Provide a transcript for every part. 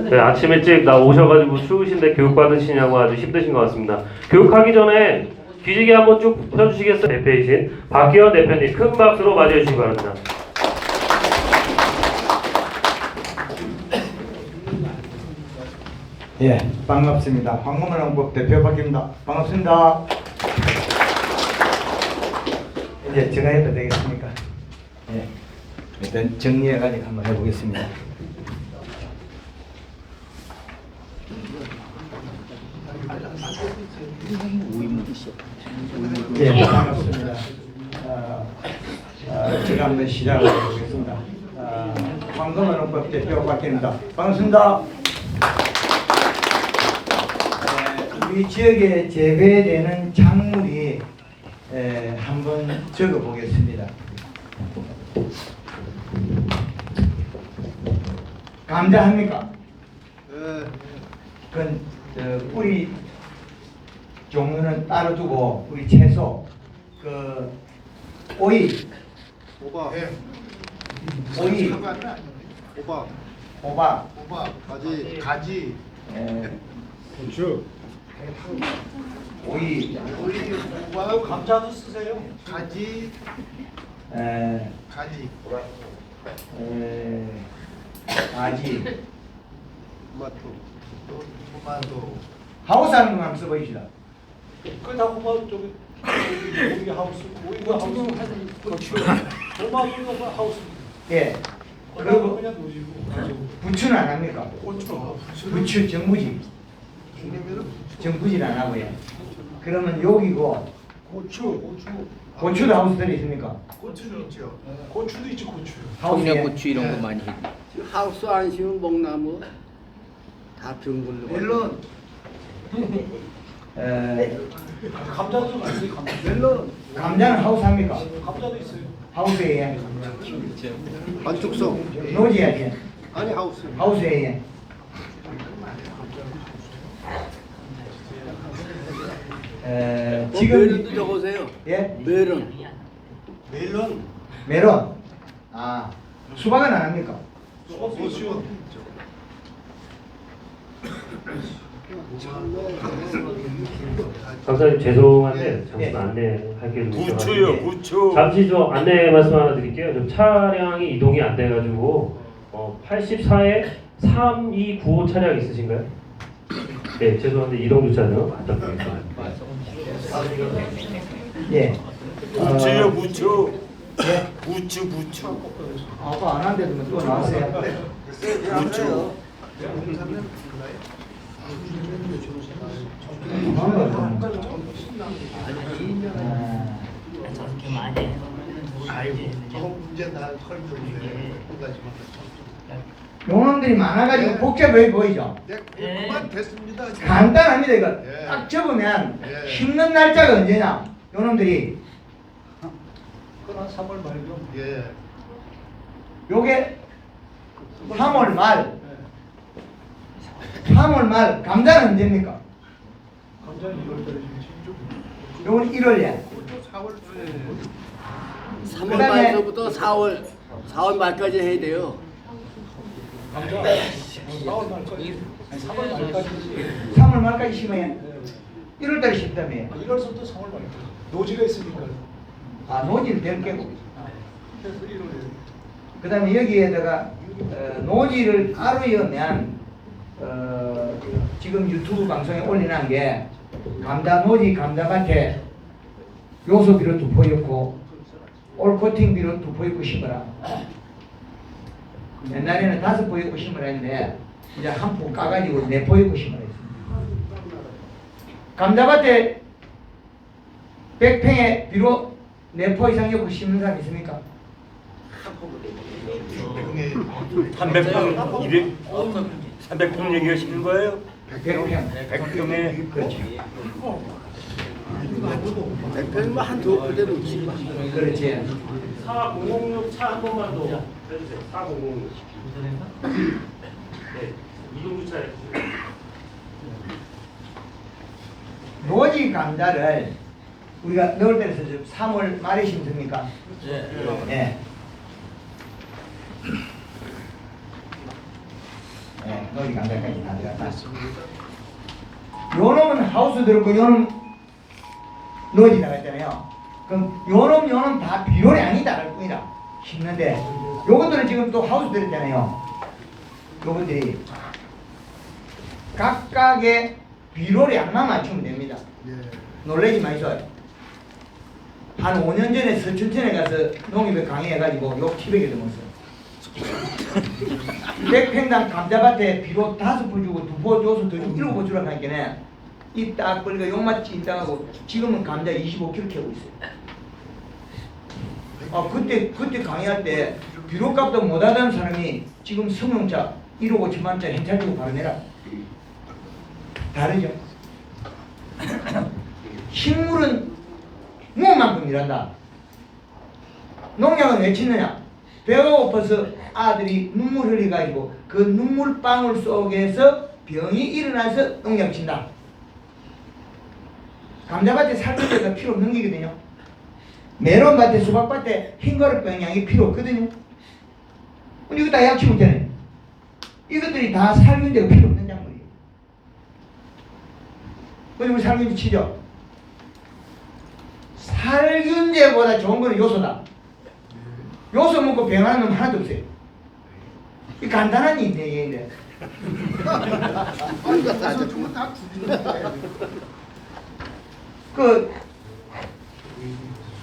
네, 아침 일찍 오셔가지고 추우신데 교육 받으시냐고 아주 힘드신 것 같습니다. 교육하기 전에 기지개 한번 쭉 펴주시겠어요? 대표이신 박기현 대표님 큰 박수로 맞이해 주시기 바랍니다. 예, 반갑습니다. 황금은행법 대표 박기입니다. 반갑습니다. 이제 전화해도 되겠습니까? 예, 일단 정리해가지고 한번 해보겠습니다. 예, 반갑습니다. 제가 한번 시작을 해보겠습니다. 황금은행법 대표 박기입니다. 반갑습니다. 우리 지역에 재배되는 작물이 한번 적어 보겠습니다. 감자 합니까? 그건 뿌리 종류는 따로 두고 우리 채소, 오이, 호박, 오이, 호박, 호박, 가지, 고추, 오이, 호박, 감자도 쓰세요. 가지, 가지, 아지, 토마토. 하우스 하는 거 한번 써보시다. 그다 호박 저기 오이 하우스, 오이가 하우스, 고추, 토마토가 하우스. 예. 그리고 그리고 그냥 노지고. 부추는 안 합니까? 고추, 부추 정부지. 정부지를 안 하고요. 그러면 여기고 고추, 고추도 하우스 들어 있습니까? 고추도 있죠. 고추도 있지 고추. 하우스에 청양고추 이런 거 많이 해. 하우스 안 심으면 먹나무 다 병들로. 멜론, 감자도 많이 감자. 멜론, 감자는 하우스 합니까? 감자도 있어요. 하우스에 반죽성. 노지야지. 아니 하우스. 하우스에 지금 메론도 적으세요. 예 메론. 멜론, 메론 수박은 안 합니까? 고추. 강사님 죄송한데 잠시 예. 안내할 게 좀 있어가지고 고추요, 고추. 잠시 좀 안내 말씀 하나 드릴게요. 좀 차량이 이동이 안 돼가지고 84에 3295 차량 있으신가요? 네, 죄송한데 이동 주차는 부탁드리겠습니다. 예. 고추요, 고추. 예. 고추, 고추. 아까 안 한데도 또 나왔어요. 고추. 이제 나 털리네. 용어들이 많아가지고 복잡해 보이죠? 그만 됐습니다. 간단합니다. 이거 예. 딱 접으면 예. 심는 날짜가 언제냐? 요놈들이 그건 3월 말이죠. 예. 요게 3월 말 3월 말 감자는 언제입니까? 감자는 2월달에 지금 요건 1월에 4월 3월 그다음에- 말서부터 4월 말까지 해야 돼요. 감자 4월 말까지. 3월 말까지. 3월 말까지 심어야 1월달에 심다며 1월부터 3월 말까지. 노지가 있으니까. 노지를 될 깨고 그래서 1월에. 그 다음에 여기에다가 노지를 따로이으면 지금 유튜브 방송에 올리는 게 감자 노지 감자밭에 요소 비료 2포였고 올코팅 비료 2포였고 심어라. 옛날에는 5포였고 심으라 했는데 이제 한 포 까가지고 4포였고 심으라 했습니다. 감자밭에 100평에 비료 4포 이상 엮고 심는 사람 있습니까? 300평, 200, 300평 얘기하시는 거예요? 100평. 100평에. 그렇지. 100평이면 한두 그대 놓지. 그렇지. 4006 차 한 번만 더 해주세요. 4006. 네, 이동 주차해 주세요. 노지 감자를 우리가 넣을 때는 3월 말에 심습니까? 네. 노지 감자까지 다 들어갔다. 요놈은 하우스 들었고 요놈 노지 나갔잖아요. 그럼 요놈 다 비료이 아니다 할 뿐이다. 심는데 요것들은 지금 또 하우스 들었잖아요. 요것들이 각각의 비료를 양만 맞추면 됩니다. 놀라지 마이소요. 한 5년 전에 서춘천에 가서 농협에 강의해가지고 욕 700개 넘었어요. 100평당 감자밭에 비료 5포 주고 2포 줘서 더 주고 7포 주라고 하니까 입딱 벌리가 욕맛 찐따하고 지금은 감자 25kg 캐고 있어요. 아 그때 강의할 때 비료값도 못하던 사람이 지금 승용차 1억 5천만원짜리 hen차 주고 바로 내라. 다르죠? 식물은 무만큼 일한다. 농약은 왜 치느냐? 배가 고파서 아들이 눈물 흘려가지고 그 눈물방울 속에서 병이 일어나서 농약 친다. 감자밭에 살균 제가 필요 없는 게거든요. 메론밭에 수박밭에 흰가루병 양이 필요 없거든요. 근데 이거 다 약치 못하네. 이것들이 다 살균제가 필요 없는 작물이에요. 근데 우리 살균제 치죠? 살균제보다 좋은 거는 요소다. 요소 먹고 병하는 놈 하나도 없어요. 이 간단한 얘기인데. 그래서 주면 다 죽이는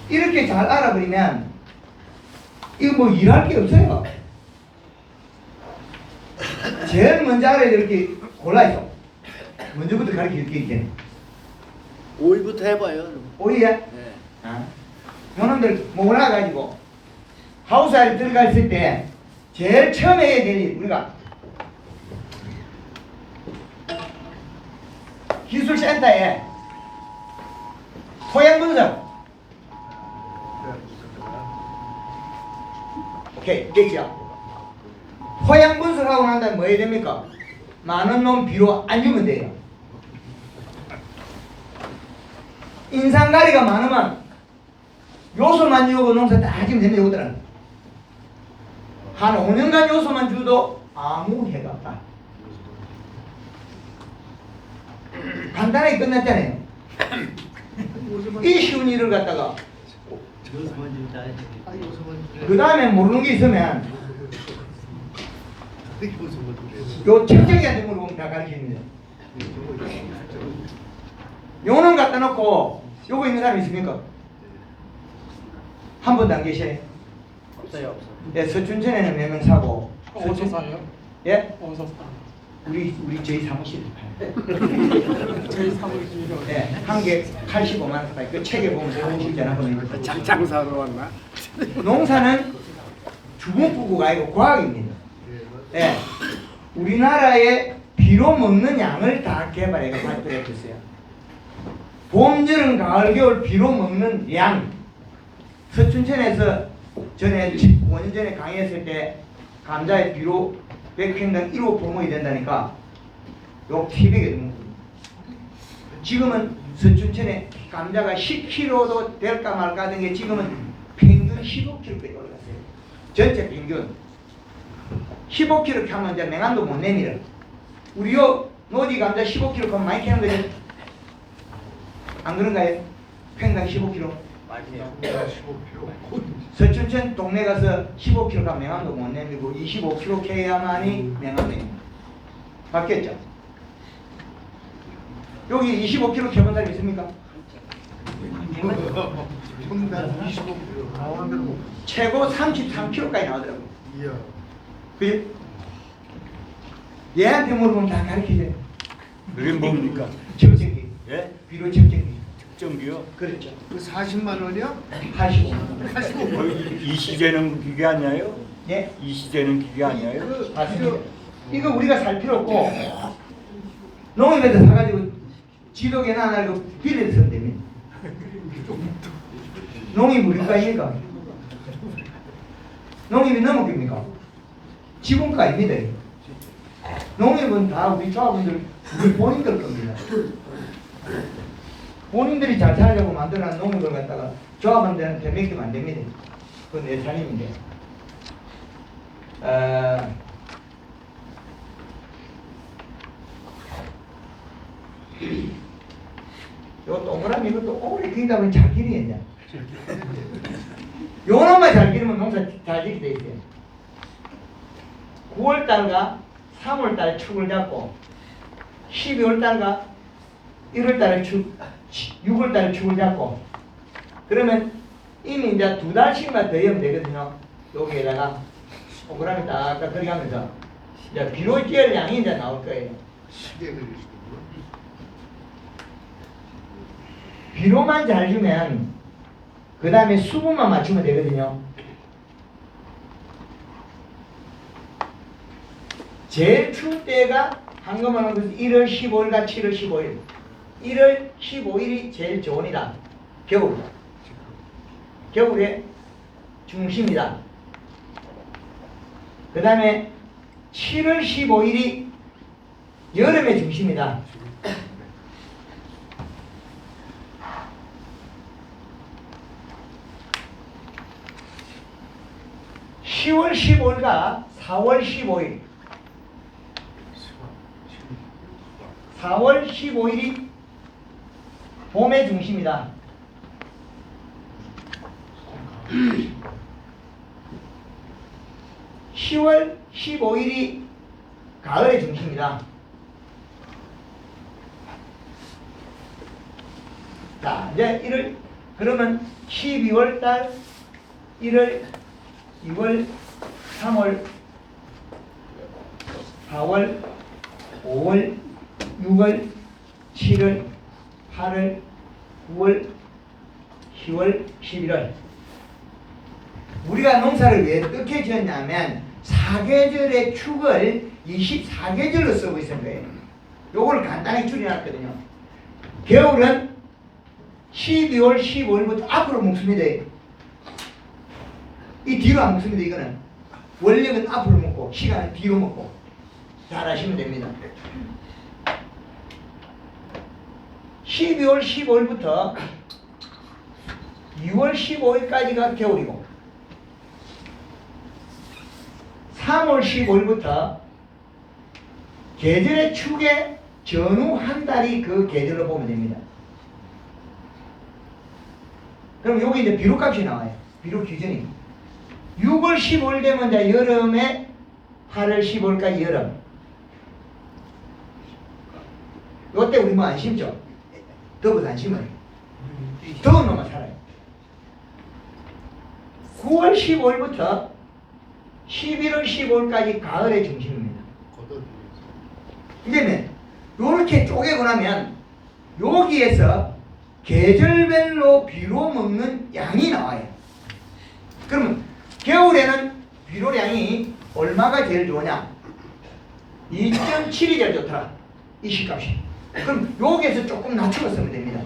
이렇게 잘 알아버리면 이거 뭐 일할 게 없어요. 제일 먼저 알아야 될 게 골라있어. 먼저부터 가르칠 게 있겠네. 오이부터 해봐요. 오이야? 네. 아. 요놈들 몰아가지고 하우스 안에 들어갔을 때 제일 처음에 해야 될 일, 우리가 기술센터에 토양 분석. 오케이, 됐죠? 토양 분석하고 난 다음에 뭐 해야 됩니까? 많은 놈 비료 안 주면 돼요. 인상가리가 많으면 요소만 주고 농사 다 지면 됩니다. 요것들은 한 5년간 요소만 줘도 아무 해가 없다. 간단하게 끝났잖아요. 이 쉬운 일을 갖다가 그 다음에 모르는 게 있으면 요 책정이한테 물어보면 다 가르칩니다. 요놈 갖다 놓고 요거 있는 사람 있습니까? 한 번도 안 계시네. 없어요. 예, 서춘천에는 몇 명 사고. 어디서 사요? 예? 어디서 사? 우리 저희 사무실. 저희 사무실이요. 예, 한 개 85만 원 팔. 그 책에 보면 사무실잖아. 보면. 장사로 왔나? 농사는 주문부구가 아니고 과학입니다. 예, 우리나라의 비료 먹는 양을 다 개발해서 발표했었어요. 봄, 여름, 가을, 겨울 비료 먹는 양. 서춘천에서 전에 5년 전에 강의했을 때 감자의 비료 100평당 1호 포목이 된다니까 요 TV가 넘는 겁니다. 지금은 서춘천에 감자가 10kg도 될까 말까 하던 게 지금은 평균 15kg까지 올랐어요. 전체 평균 15kg 하면 이제 맹안도 못 내밀어. 우리 요 노지 감자 15kg 하면 많이 캐는 거죠? 안 그런가요? 평당 15kg. 서춘천 동네 가서 15kg 가 맹암도 못 내밀고 25kg 캐야만이 맹암이 맞겠죠? 여기 25kg 캐본 사람 있습니까? 최고 33kg까지 나오더라고요. 그죠? 얘한테 물어보면 다 가르치죠. 그게 뭡니까? 측정기. 예? 비료 측정기. 특정기요? 그렇죠. 그 40만 원이요? 85만. 이 시대는 기계 아니에요? 예? 이 시대는 기계 아니에요? 맞습니다. 이거 우리가 살 필요 없고 농협에서 사가지고 지도계나 하나 이거 빌려서 쓰면 됩니다. 농협 우리가 아닙니까? 농협이 너무 깁니까? 지분가 아닙니다. 농협은 다 우리 조합원들 우리 본인들 겁니다. 본인들이 잘 살려고 만들어놓은 농협을 갖다가 조합원들한테 맡기면 안 됩니다. 그건 내 삶인데. 요 동그라미 이것도 오래 기르다 보면 잘 기르겠냐. 요 놈만 잘 기르면 농사 잘 짓게 돼 있어요. 9월달과 3월달 축을 잡고 12월달과 1월달에 6월달에 축을 잡고 그러면 이미 이제 2달씩만 더 하면 되거든요. 여기에다가 동그라미 딱딱 들어가면서 이제 비료 찌을 양이 이제 나올 거예요. 비료만 잘 주면 그 다음에 수분만 맞추면 되거든요. 제일 추울 때가 한꺼번에 1월 15일과 7월 15일 1월 15일이 제일 좋으니다. 겨울. 겨울에 중심이다. 그 다음에 7월 15일이 여름의 중심이다. (10월 15일과) (4월 15일) 4월 15일이 봄의 중심이다. (10월 15일이) 가을의 중심이다. 자, 이제 1월, 그러면 12월 달, 1월, 2월, 3월, 4월, 5월, 6월, 7월, 8월, 9월, 10월, 11월. 우리가 농사를 왜 어떻게 지었냐면 사계절의 축을 24계절로 쓰고 있는 거예요. 요걸 간단히 줄여놨거든요. 겨울은 12월 15일부터 앞으로 묶습니다. 이 뒤로 안 묶습니다. 이거는 원력은 앞으로 묶고 시간은 뒤로 묶고 잘 하시면 됩니다. 12월 15일부터 2월 15일까지가 겨울이고 3월 15일부터 계절의 축의 전후 한 달이 그 계절로 보면 됩니다. 그럼 여기 이제 비료값이 나와요. 비료 기준이 6월 15일 되면 이제 여름에 8월 15일까지 여름. 요때 우리 뭐 안 심죠? 더워서 안 심어요. 더운 놈만 살아요. 9월 15일부터 11월 15일까지 가을의 중심입니다. 이제는 요렇게 쪼개고 나면 여기에서 계절별로 비료 먹는 양이 나와요. 그러면 겨울에는 비료량이 얼마가 제일 좋으냐? 2.7이 제일 좋더라. 이 시값이. 그럼 여기에서 조금 낮추어 쓰면 됩니다.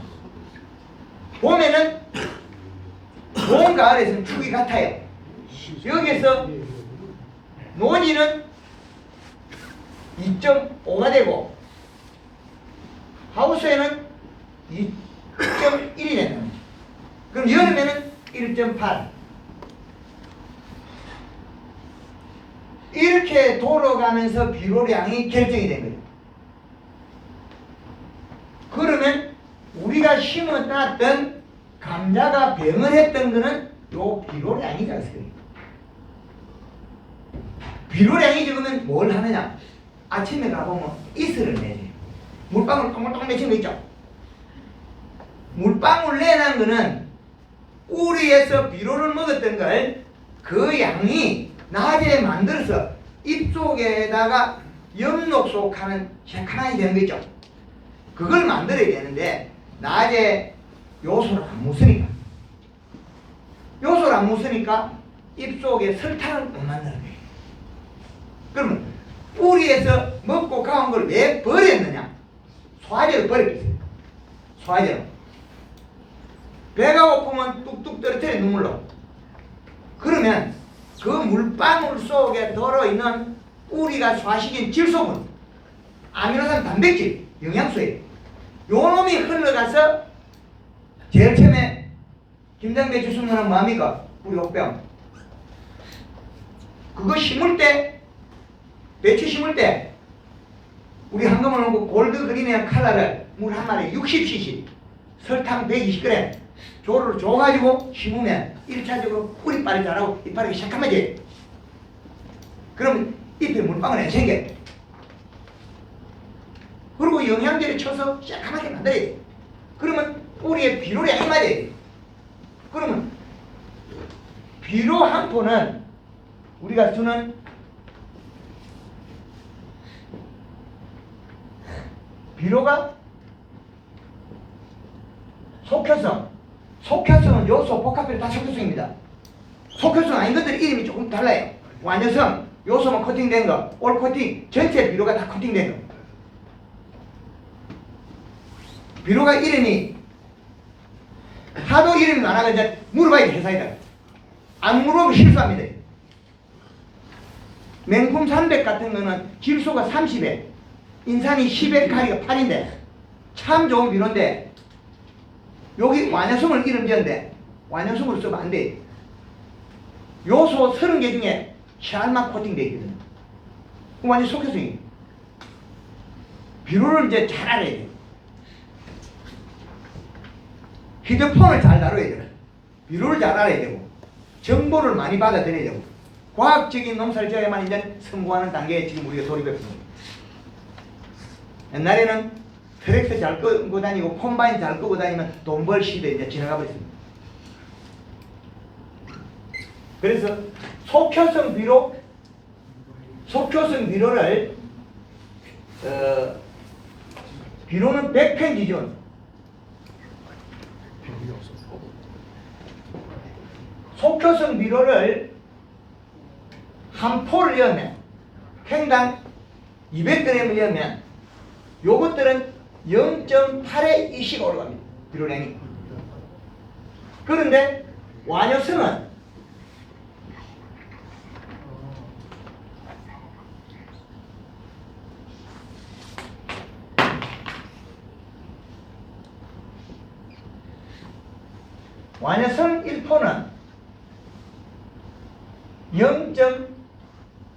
봄에는 봄, 가을에서는 축이 같아요. 여기에서 논이는 2.5가 되고 하우스에는 2.1이 되는 거죠. 그럼 여름에는 1.8. 이렇게 돌아가면서 비료량이 결정이 된 거예요. 그러면 우리가 심어놨던 감자가 병을 했던 거는 요 비료량이 작습니다. 비료량이 적으면 뭘 하느냐? 아침에 가보면 이슬을 내요. 물방울 동글동글 맺힌 거 있죠? 물방울 내는 거는 우리에서 비료를 먹었던 걸 그 양이 낮에 만들어서 입속에다가 엽록속하는 새카만이 되는 거 있죠? 그걸 만들어야 되는데 낮에 요소를 안 묻으니까 입속에 설탕을 못 만드는 거예요. 그러면 뿌리에서 먹고 가온 걸 왜 버렸느냐? 소화제로 버렸겠어요. 소화제로. 배가 고프면 뚝뚝 떨어뜨려 눈물로. 그러면 그 물방울 속에 들어있는 우리가 소화시킨 질소분, 아미노산 단백질, 영양소예요. 요 놈이 흘러가서 제일 처음에 김장배 주스는 뭐합니까? 우리 옥병. 그거 심을 때, 배추 심을 때 우리 한꺼번에 놓고 골드 그린의 칼라를 물 한 마리에 60cc 설탕 120g 조를 줘가지고 심으면 1차적으로 뿌리빨이 자라고 이파리가 시작하면 그러면 잎에 물방울 안 생겨. 그리고 영양제를 쳐서 시작하게 만들어야 돼. 그러면 뿌리에 비료를 안 맞아야 돼. 그러면 비료 한 포는 우리가 쓰는 비료가 속효성은 요소 복합비료 다 속효성입니다. 속효성 아닌 것들 이름이 조금 달라요. 완효성, 요소만 코팅된 거, 올 코팅, 전체 비료가 다 코팅된 거. 비료가 이름이 하도 이름이 많아서 이제 물어봐야 돼, 회사에다. 안 물어보면 실수합니다. 맹품 300 같은 거는 질소가 30에 인산이 10에 가리가 8인데 참 좋은 비료인데 여기 완효성을 이름 지었는데 완효성으로 쓰면 안 돼. 요소 30개 중에 샬만 코팅되어 있거든. 그럼 완전 속효성이. 비료를 이제 잘 알아야 돼. 휴대폰을 잘 다뤄야 돼. 비료를 잘 알아야 되고 정보를 많이 받아들여야 되고 과학적인 농사를 지어야만 이제 성공하는 단계에 지금 우리가 돌입했습니다. 옛날에는 트랙터 잘 끄고 다니고 콤바인 잘 끄고 다니면 돈 벌 시대에 이제 지나가 버렸습니다. 그래서 속효성 비료를 비료는 100펜 기준 속효성 비료를 한 포를 넣으면 팽당 200g을 넣으면 요것들은 0.8에 2씩 올라갑니다. 비료량이. 그런데 완효성은 완효성 1포는 0.2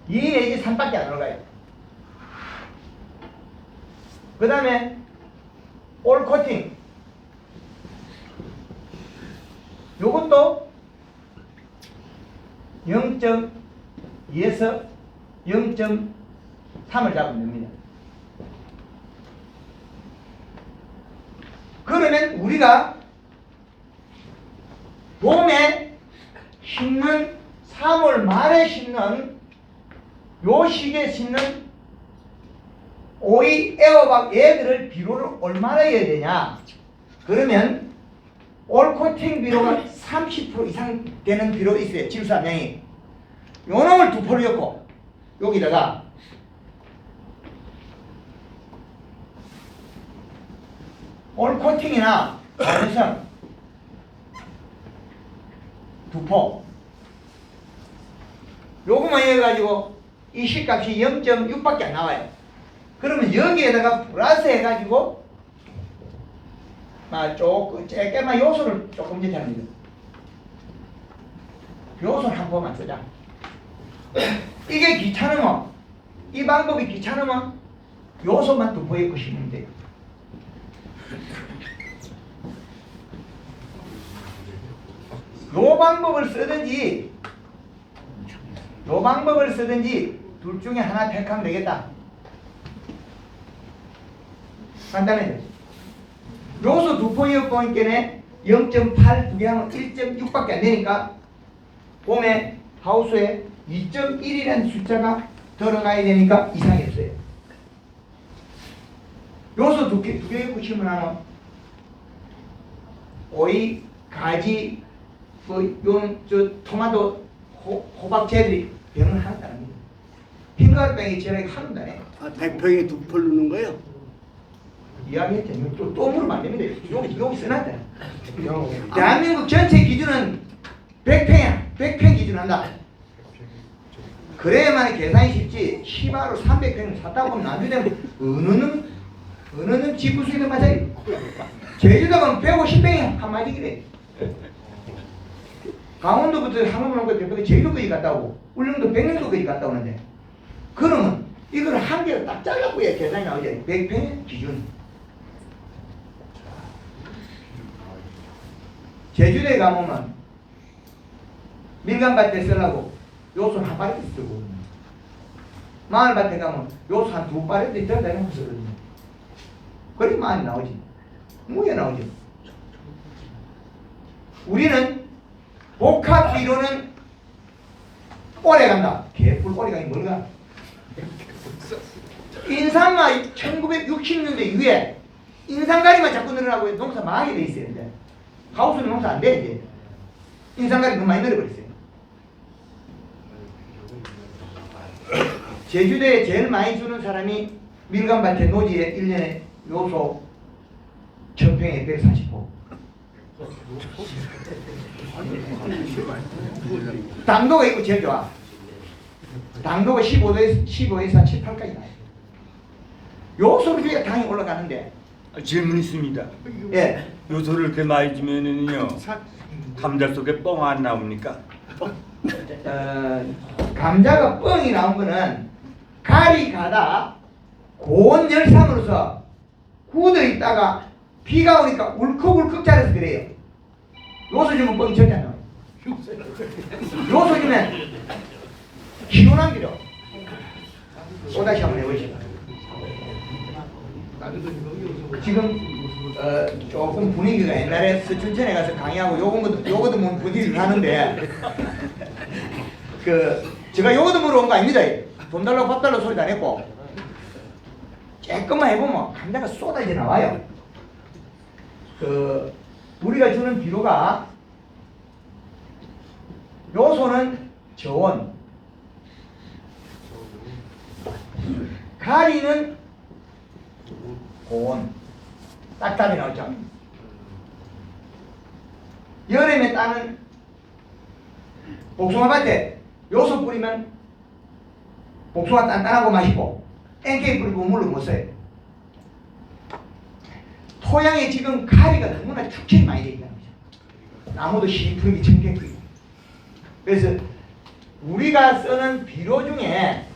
내지 3밖에 안 올라가요. 그 다음에 올 코팅 요것도 0.2에서 0.3을 잡으면 됩니다. 그러면 우리가 봄에 심는 3월 말에 심는 요 시기에 심는 오이, 애호박 얘들을 비료를 얼마나 해야 되냐? 그러면 올 코팅 비료가 30% 이상 되는 비료 있어요. 질소 함량이. 요 놈을 2포를 넣고 여기다가 올 코팅이나 완효성 2포 요거만 해가지고 이 식값이 0.6밖에 안 나와요. 그러면 여기에다가 플러스 해가지고 조금 짧게만 요소를 조금 넣자는 거죠. 요소를 한 번만 쓰자. 이게 귀찮으면 이 방법이 귀찮으면 요소만 2포 넣고 심으면 돼요. 요 방법을 쓰든지 둘 중에 하나 택하면 되겠다. 간단해요. 요소 2포 보니까 0.8 두 개 하면 1.6밖에 안 되니까 봄에 하우스에 2.1이라는 숫자가 들어가야 되니까 이상이 없어요. 요소 두 개 넣고 심으면 오이, 가지, 토마토, 호박채들이 병을 하나도 안 합니다. 흰가루병이 저렇게 하나도 안 해요. 100평에 2포를 넣는 거예요? 이야기했죠. 또 물으면 안 됩니다. 여기 써놨다. 대한민국 전체 기준은 100평이야. 100평 기준 한다. 그래야만 계산이 쉽지. 시바로 300평 샀다고 하면 나중에 어느 놈 지구 수익을 맞아요. 제주도 가면 150평이 한 마디기래. 강원도부터 항공으로 제주도까지 갔다 오고 울릉도 백령도까지 갔다 오는데 그러면 이걸 한 개를 딱 잘라고 해야 계산이 나오죠. 100평의 기준. 제주도에 가보면 밀감밭에 쓰려고 요소 한 바레트 쓰고 마을밭에 가면 요소 한 두 바레트 들어다니면서 쓰거든요. 그리 많이 나오지. 무게 나오지. 우리는 복합 비료는 오래 간다. 개뿔 오래 가니 뭘가? 인삼마 1960년대 이후에 인삼가리만 자꾸 늘어나고 농사 망하게 돼 있어요. 이제 하우스는 농사 안 돼. 이제 인삼가리 너무 많이 늘어버렸어요. 제주도에 제일 많이 주는 사람이 밀감밭에 노지에 1년에 요소 천평에 140호. 당도가 있고 제일 좋아. 당도가 15에서 18까지 나요. 요소를 줘야 당이 올라가는데. 질문 있습니다. 예. 요소를 이렇게 많이 주면은요 감자 속에 뻥 안 나옵니까? 감자가 뻥이 나온 거는 갈이 가다 고온 열상으로서 굳어 있다가 비가 오니까 울컥울컥 자라서 그래요. 요소 주면 뻥이 절대 안 나와요. 요소 주면 기온한 비료. 또다시 한번 해보시죠. 지금 조금 분위기가 옛날에 서춘천에 가서 강의하고 요거도 뭐 분위기를 하는데 제가 요거도 물어온 거 아닙니다. 돈 달라고 밥 달라고 소리도 안 했고 조금만 해보면 감자가 쏟아져 나와요. 우리가 주는 비료가 요소는 저온, 가리는 고온. 딱 답이 나오죠. 여름에 따는 복숭아밭에 요소 뿌리면 복숭아 단단하고 맛있고 NK 뿌리고 물로 못 써요. 토양에 지금 가리가 너무나 축적이 많이 되어 있다는 거죠. 나무도 시푸르기 청개구리. 그래서 우리가 쓰는 비료 중에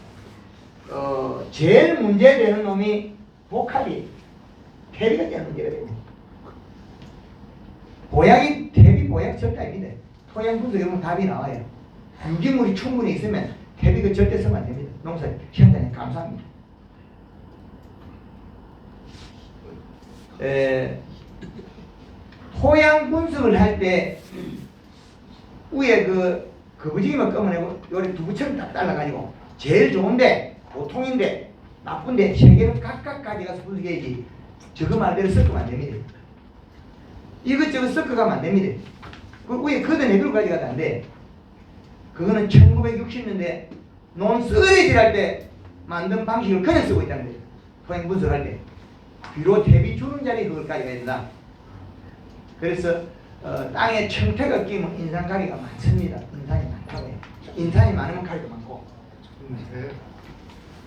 제일 문제되는 놈이 복합이 퇴비가 제일 문제가 됩니다. 보약이 퇴비 보약 절대 아닙니다. 토양 분석에 보면 답이 나와요. 유기물이 충분히 있으면 퇴비가 절대 쓰면 안 됩니다. 농사 시험장에 감사합니다. 토양 분석을 할 때 위에 거부지기만 꺼내고 요리 두부처럼 딱 잘라가지고 제일 좋은데 보통인데 나쁜데 세 개는 각각 가져가서 분석해야지. 저거 말대로 섞으면 안 됩니다. 이것저것 섞어가면 안 됩니다. 그 위에 걷어내기로 가져가도 안 돼. 그거는 1960년대 논 쓰레기할 때 만든 방식을 그냥 쓰고 있다는 거예요. 토양 분석할 때. 비료 대비 주는 자리에 그걸 가져가야 된다. 그래서 땅에 청태가 끼면 인산가리가 많습니다. 인산이 많다고 해요. 인산이 많으면 가리도 많고.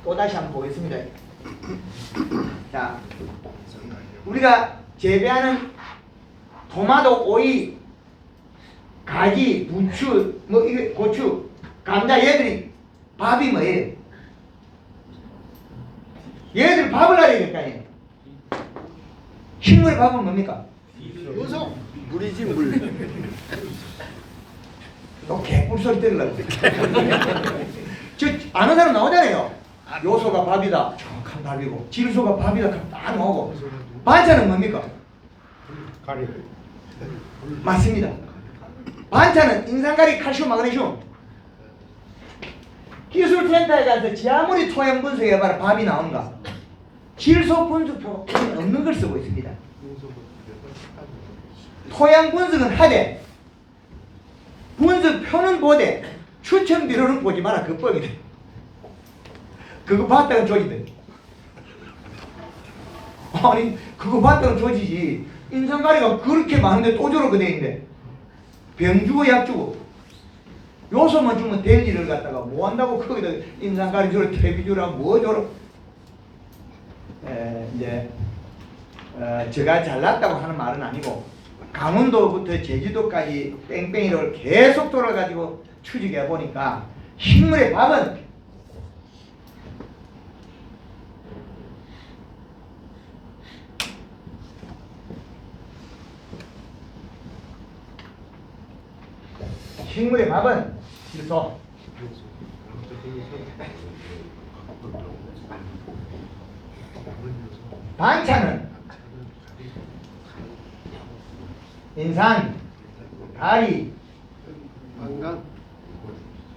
또 다시 한번 보겠습니다. 자, 우리가 재배하는 토마토, 오이, 가지, 부추, 이게 고추, 감자 얘들이 밥이 뭐예요? 얘들 밥을 알아야 될 거 아니에요? 식물의 밥은 뭡니까? 요소. 물이지 물. 또 개뿔 소리 들으려고. 저 아는 사람 나오잖아요. 요소가 밥이다. 정확한 답이고 질소가 밥이다. 딱 나오고. 반찬은 뭡니까? 가리. 맞습니다. 반찬은 인산가리, 칼슘, 마그네슘. 기술센터에 가서 지 아무리 토양 분석해봐라 밥이 나오는가? 질소 분석표 없는 걸 쓰고 있습니다. 토양 분석은 하되 분석표는 보되 추천 비료는 보지 마라. 그 뻥이다. 그거 봤다가 조지대. 아니 그거 봤다가 조지지. 인산가리가 그렇게 많은데 또 저렇게 돼 있는데 병 주고 약 주고 요소만 주면 될 일을 갖다가 뭐 한다고 거기다 인산가리 주라 퇴비 주라 뭐 주라. 이제 제가 잘났다고 하는 말은 아니고 강원도부터 제주도까지 뺑뺑이를 계속 돌아가지고 추적해 보니까 식물의 밥은 식물의 밥은 질소. 반찬은 인산, 가리, 방광,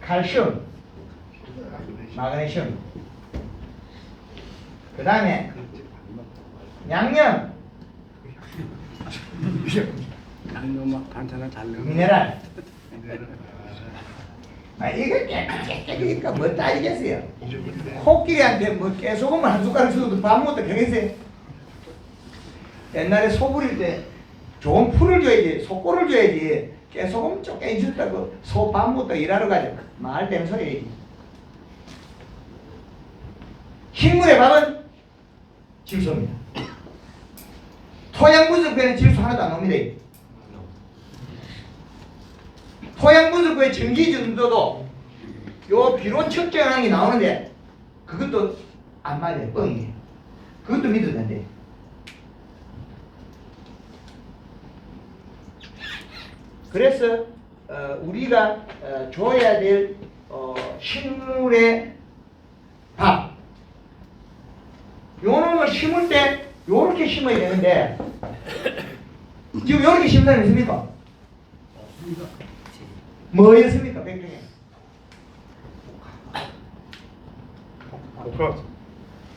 칼슘, 마그네슘. 그 다음에 양념, 양념 반찬을 잘 넣으면 미네랄. 이거 깨끗하니까 뭐 따지겠어요. 코끼리한테 뭐 깨소금을 한 숟가락 주어도 밥 못해 되겠어요. 옛날에 소 부릴 때 좋은 풀을 줘야지, 소꼬를 줘야지. 깨소금 쪼개 준다고 소 밥 못해 일하러 가죠. 말 땜 소리지. 식물의 밥은 질소입니다. 토양 분석부에는 질소 하나도 안 나옵니다. 토양 분석부의 전기 정도도 요 비론 측정하는 게 나오는데 그것도 안 맞아요. 뻥이에요. 그것도 믿어도 된대. 그래서 우리가 줘야 될 식물의 밥 요놈을 심을 때 요렇게 심어야 되는데 지금 요렇게 심는 사람 있습니까? 뭐였습니까? 백종에 복합.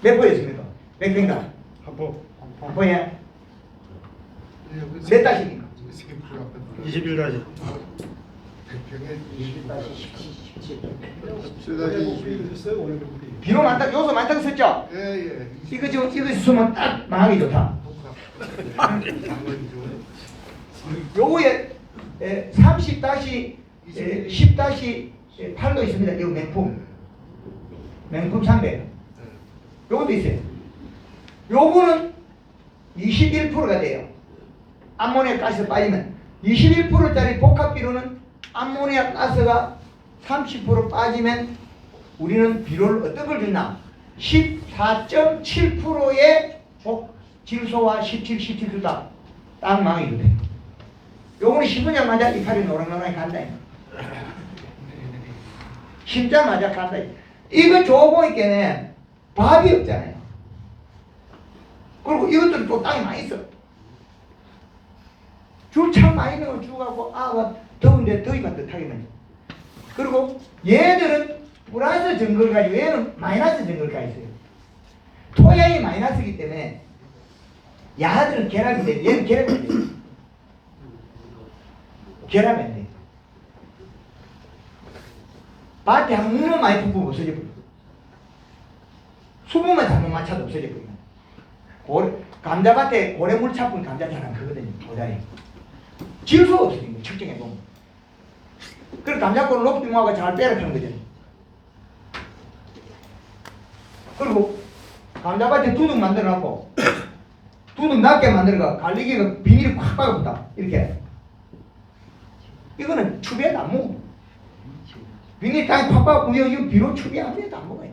몇 포였습니까? 백종당 합법. 한 포에 몇 달씩입니까? 21가지. 비료 많다, 요소 많다고 썼죠? 예예. 이거 지금 이거 쓰면 딱 망하기 좋다. 요거에 30-10-8도 있습니다. 이거 맹품 300. 요것도 있어요. 요거는 21%가 돼요. 암모니아 가스 빠지면 21%짜리 복합 비료는 암모니아 가스가 30% 빠지면 우리는 비료를 어떤 걸 줬나? 14.7%의 질소와 17 주다. 딱 망이 돼. 요거는 심으자마자 이파리 노랑노랑이 간다. 심자마자 간다. 이거 줘보니까 밥이 없잖아요. 그리고 이것들은 또 땅이 많이 있어. 줄 참 많이 있는 걸 주고 아가 더운데 더위 반듯하게만. 그리고 얘들은 플러스 정글 가지고 얘는 마이너스 정글가 있어요. 토양이 마이너스이기 때문에 야들은 결합이 돼. 얘는 결합이 안 돼. 결합이 안 돼. 밭에 한 뭉만 많이 푹푹 없어져 버려. 수분만 잘못 맞춰도 없어져 버려. 감자밭에 고래물 차분 감자 잘 안 크거든요. 고자리. 질소 없어진 거 측정해 보면. 그래서 감자꽃을 높이 모아가 잘 빼라 하는 거죠. 그리고 감자밭에 두둑 만들어놨고 두둑 낮게 만들어가 갈리기가 비닐이 콱 박아붙다. 이렇게. 이거는 추비에도 안 먹어. 비닐이 땅에 콱 박아붙고 이거 비료 추비 아무래도 안 먹어요.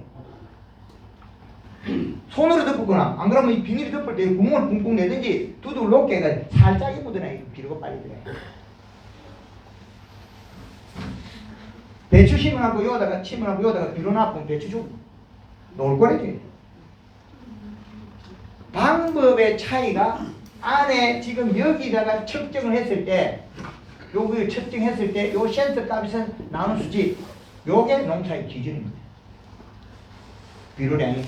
손으로 덮었거나 안 그러면 이 비닐이 덮을 때 구멍을 뿡뿡 내든지 두둑을 높게 해가 살짝이 묻어나 비료가 빨리 들어요. 배추 심어놓고 여기다가 심어놓고 여기다가 비료 놔보면 배추 주고 놀 거래지. 방법의 차이가 안에 지금 여기다가 측정을 했을 때 요거 측정했을 때 요 센서 값에서 나오는 수치 요게 농사의 기준입니다. 비료량이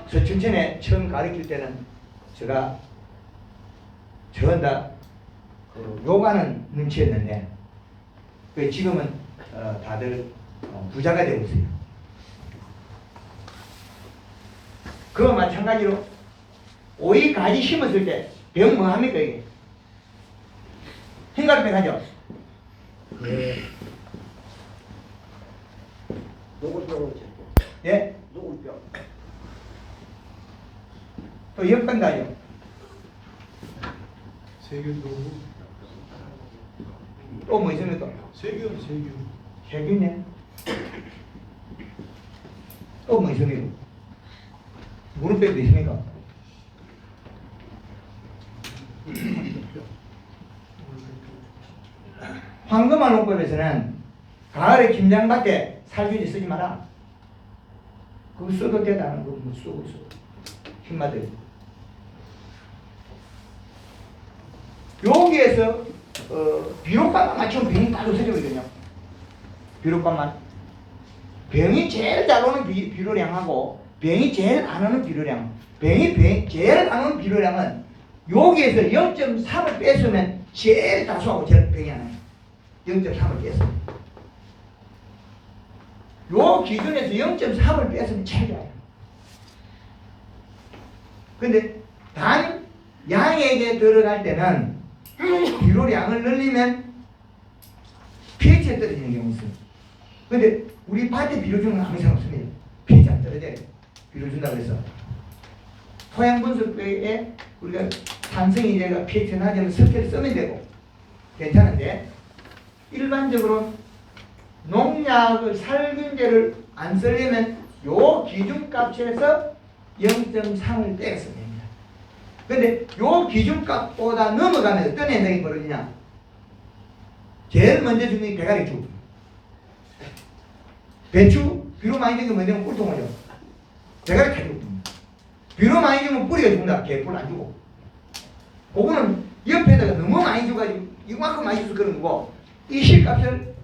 서춘천에 처음 가르칠 때는 제가 전다 요가는 눈치였는데 지금은 다들 부자가 되고 있어요. 그와 마찬가지로 오이 가지 심었을 때 병 뭐 합니까 이게? 흰가루병 하죠? 예. 노골병을 예? 노골병. 또 역병도 하죠? 세균도 또 뭐 있습니까? 세균. 세균이네. 또 뭐 있습니까? 무릎병도 있습니까? 황금알 농법에서는 가을에 김장밭에 살균제 쓰지 마라. 그거 써도 되다는 거뭐 쓰고 있어. 힘마들. 여기에서 비료값만 맞추면 병이 딱 없어지거든요. 비료값만. 병이 제일 잘 오는 비료량하고 병이 제일 안 오는 비료량. 병이 제일 안 오는 비료량은 여기에서 0.3을 뺐으면 제일 다수하고 제일 병이 안 와요. 0.3을 뺐어. 요 기준에서 0.3을 뺐으면 제일 좋아요. 근데 단 양에게 들어갈 때는 비료량을 늘리면 pH가 떨어지는 경우가 있어요. 근데 우리 밭에 비료 주는 건 아무 상관 없습니다. pH 안 떨어져요. 비료 준다고 해서. 토양 분석에 우리가 산성이제가 pH 낮으면 석회를 쓰면 되고 괜찮은데 일반적으로 농약을 살균제를 안 쓰려면 요 기준값에서 0.3을 떼었으면 됩니다. 근데 요 기준값보다 넘어가면 어떤 현상이 벌어지냐? 제일 먼저 주는 게 배가리죽. 배추 비료 많이 주면 먼저 꿀통을 줘. 배가리 다 죽습니다. 비료 많이 주면 뿌리가 죽는다. 개뿔 안 주고. 그거는 옆에다가 너무 많이 줘가지고 이만큼 많이 줘서 그런 거고 이 실값을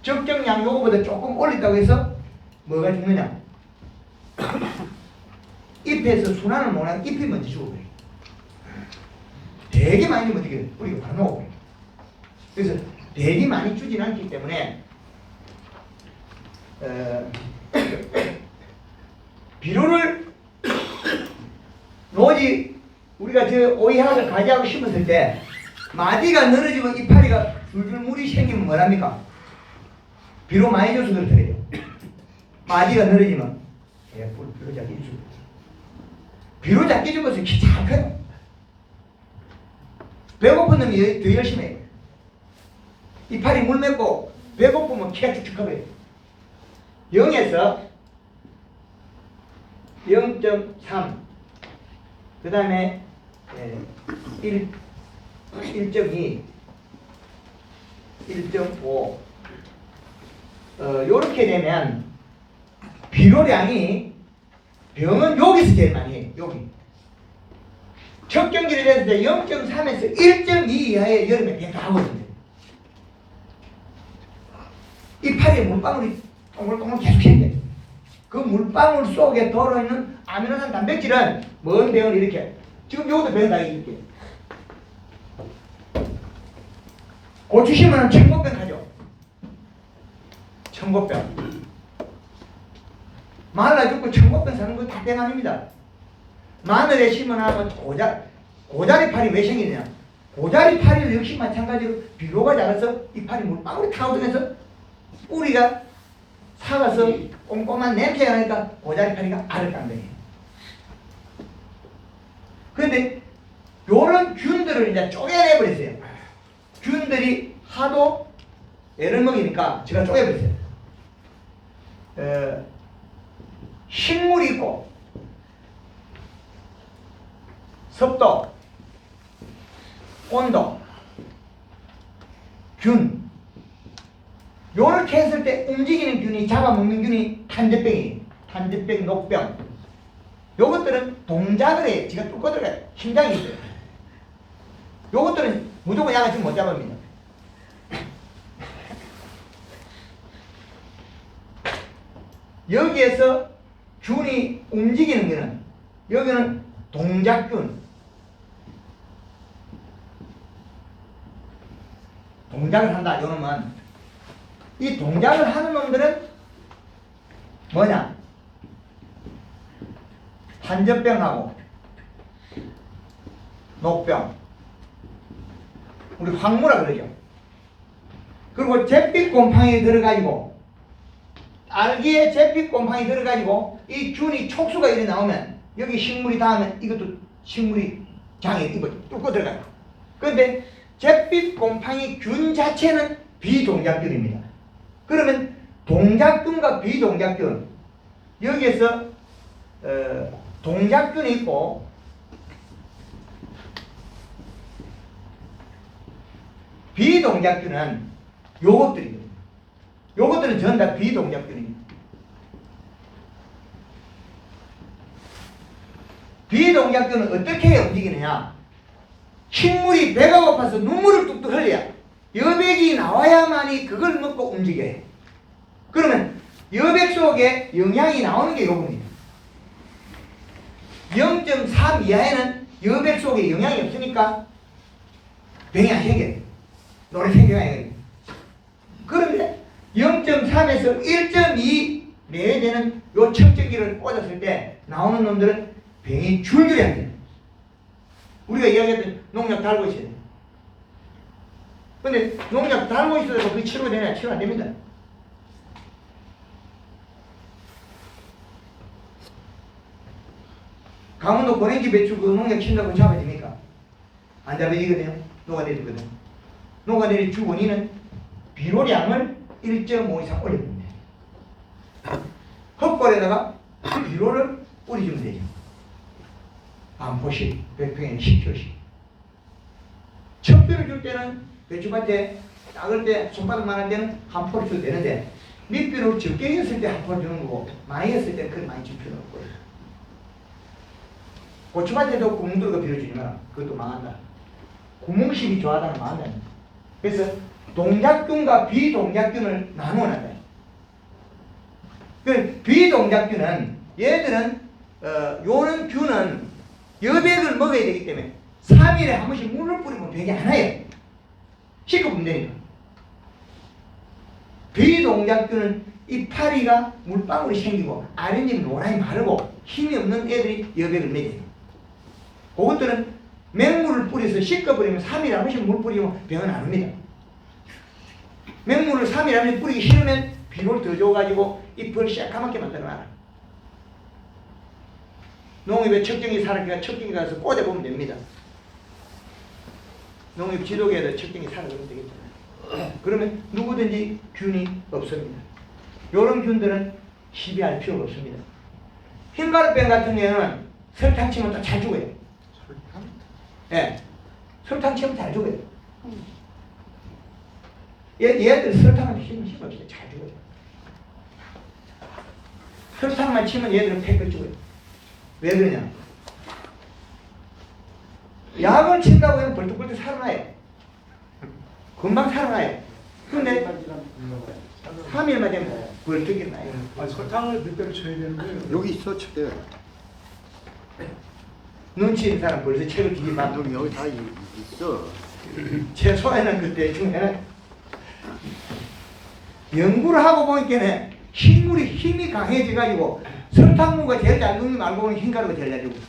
적정량 요거보다 조금 올린다고 해서 뭐가 죽느냐? 잎에서 순환을 못하는 잎이 먼저 죽어버려요. 되게 많이 주면 어떻게 뿌리가 바로 녹아버려요. 그래서 되게 많이 주진 않기 때문에 비료를 노지 우리가 저 오이하고 가지하고 심었을 때 마디가 늘어지고 이파리가 줄줄 물이 생기면 뭐랍니까? 비료 많이 줘서 그렇더래요. 마디가 늘어지면 비료 작게 주고 비료 작게 주고서 키 잘 커요. 배고픈 놈이 더 열심히 해요. 이파리 물 맺고 배고프면 키가 쭉쭉 커요. 0에서 0.3 그 다음에 1.2 1.5 요렇게 되면 비료량이 병은 여기서 제일 많이 해요. 여기 척경기를 했을 때 0.3에서 1.2 이하의 여름에 병 다 하거든요. 이파리에 물방울이 동글동글 계속 생겨요. 그 물방울 속에 들어있는 아미노산 단백질은 먼 병을 이렇게 지금 요것도 병 다 이렇게 고추 심으면 청고병 하죠. 청고병 말라 죽고 청고병 사는 거 다 병 아닙니다. 마늘에 심어놓으면 고자리파리 왜 생기냐? 고자리파리도 역시 마찬가지로 비료가 작아서 이파리 물방울이 타오르면서 뿌리가 사가서 꼼꼼한 냄새가 나니까 고자리파리가 알을 깐거예요. 그런데 요런 균들을 이제 쪼개내버렸어요. 균들이 하도 애를 먹이니까 제가 쪼개버렸어요. 식물이 있고 습도, 온도, 균 요렇게 했을 때 움직이는 균이 잡아먹는 균이 탄저병이에요. 탄저병, 녹병 요것들은 동작을 해요. 지가 뚫고 들어가요. 심장이 있어요. 요것들은 무조건 약을 지금 못 잡습니다. 여기에서 균이 움직이는 거는 여기는 동작균 동작을 한다. 요놈은 이 동작을 하는 놈들은 뭐냐? 탄저병하고 녹병 우리 황무라 그러죠. 그리고 잿빛곰팡이 들어가지고 알기에 잿빛곰팡이 들어가지고 이 균이 촉수가 이렇게 나오면 여기 식물이 닿으면 이것도 식물이 장에 이거 뚫고 들어가요. 그런데 잿빛곰팡이 균 자체는 비동작균입니다. 그러면 동작균과 비동작균 여기에서 동작균이 있고 비동작균은 요것들입니다. 요것들은 전부 다 비동작균입니다. 비동작균은 어떻게 움직이느냐? 식물이 배가 고파서 눈물을 뚝뚝 흘려야 여백이 나와야만이 그걸 먹고 움직여요. 그러면 여백 속에 영양이 나오는 게 요겁니다. 0.3 이하에는 여백 속에 영양이 없으니까 병이 안 생겨요. 노래 생겨요. 그런데 0.3에서 1.2 내에 되는 요 척추기를 꽂았을 때 나오는 놈들은 병이 줄줄이 안 돼요. 우리가 이야기했던 농약 달고 있어야 돼요. 근데 농약 달고 있어도 그게 치료되냐? 치료 안 됩니다. 강원도 고랭지 배추 그 농약 친다고 잡아집니까? 안 잡아지거든요. 녹아내리거든. 녹아내리 주 원인은 비료량을 1.5 이상 올려주면 돼요. 헛벌에다가 비료를 뿌려주면 되죠. 한 포씩, 100평에 10kg씩. 첫 비를 줄 때는 배추밭에 작을 때, 손바닥만 할 때는 한 포를 줘도 되는데 밑비를 적게 했을 때 한 포를 주는 거고 많이 했을 때는 그걸 많이 줄 필요는 없고요. 고추밭에도 구멍 뚫고 비료 주지 마라. 그것도 망한다. 구멍식이 좋아하다는 망한다. 그래서 동작균과 비동작균을 나누어낸다. 그 비동작균은 얘들은 요런 균은 여백을 먹어야 되기 때문에 3일에 한 번씩 물을 뿌리면 병이 안 와요. 씻어보면 되니까. 비동작균은 이파리가 물방울이 생기고 아랫잎 노란이 마르고 힘이 없는 애들이 여백을 먹여요. 그것들은 맹물을 뿌려서 씻어버리면 3일에 한 번씩 물 뿌리면 병은 안 옵니다. 맹물을 3일에 한 번씩 뿌리기 싫으면 비료를 더 줘가지고 잎을 새까맣게 만들어놔라. 농협에 척정이 사람이가 척정이 가서 꽂아보면 됩니다. 농협 지도계에도 척정이 살아가면 되겠잖아요. 그러면 누구든지 균이 없습니다. 이런 균들은 시비할 필요가 없습니다. 흰가루병 같은 경우는 설탕 치면 또 잘 죽어요. 설탕? 예. 설탕 치면 잘 죽어요. 얘들 설탕을 치면 힘없어요. 잘 죽어요. 설탕만 치면 얘들은 팩을 죽어요. 왜 그러냐? 약을 친다고 해서 벌떡벌떡 살아나요. 금방 살아나요. 근데 3일만 되면 벌떡이 나요. 아, 설탕을 몇 배로 쳐야 되는 거예요? 여기 있어 척대. 눈치 있는 사람 벌써 책을 뒤집어. 여기 다 있어. 최소한은 그때 중에는 연구를 하고 보니까 식물이 힘이 강해져가지고 설탕물과 제일 잘 죽는 거 알고 보니 흰가루가 제일 잘 죽고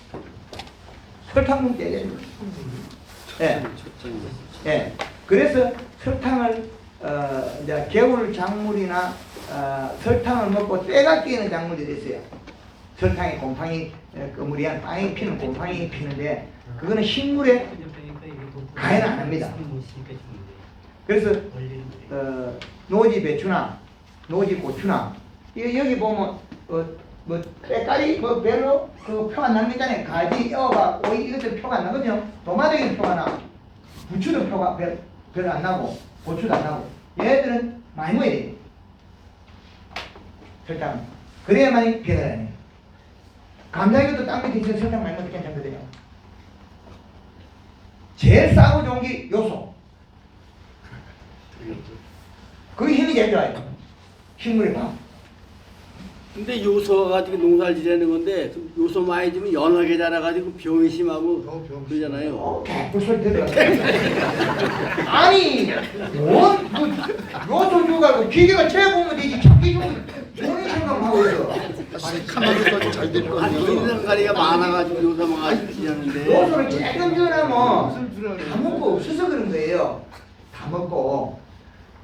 설탕물 제일 잘 죽고. 예. 예. 그래서 설탕을 이제 개울 작물이나 설탕을 먹고 때가 끼는 작물들이 있어요. 설탕에 곰팡이 거무리한 빵이 피는 곰팡이 피는데 그거는 식물에 가해는 안 합니다. 그래서 노지 배추나 노지 고추나 여기 보면 뭐 때깔이 뭐 별로 그 표 안 나는 게 있잖아요. 가지, 뼈가, 오이 이것들 표가 안 나거든요. 도마뱀이 표가 나. 부추도 표가 별로 안 나고 고추도 안 나고 얘들은 많이 먹어야 돼요. 설탕. 그래야만이 변을 안 해요. 감자이것도 땅 밑에 있어서 설탕 많이 먹어도 괜찮거든요. 제일 싸고 좋은 게 요소. 그게 힘이 제일 좋아요. 식물의 밥. 근데 요소 가지고 농사를 지내는 건데 그 요소 많이 주면 연하게 자라가지고 병이 심하고 그러잖아요. 개뿔 소리 들어. 아니, 뭔 요소 줘가지고 기계가 채보면 되지. 자기 좀 좋은 생각하고 있어. 아니 가만히 잘 될 거 아니에요. 인상가리가 많아가지고 요소만 가지고 지내는데. 요소를 조금 줘라면 다 먹고 없어서 그런 거예요. 다 먹고.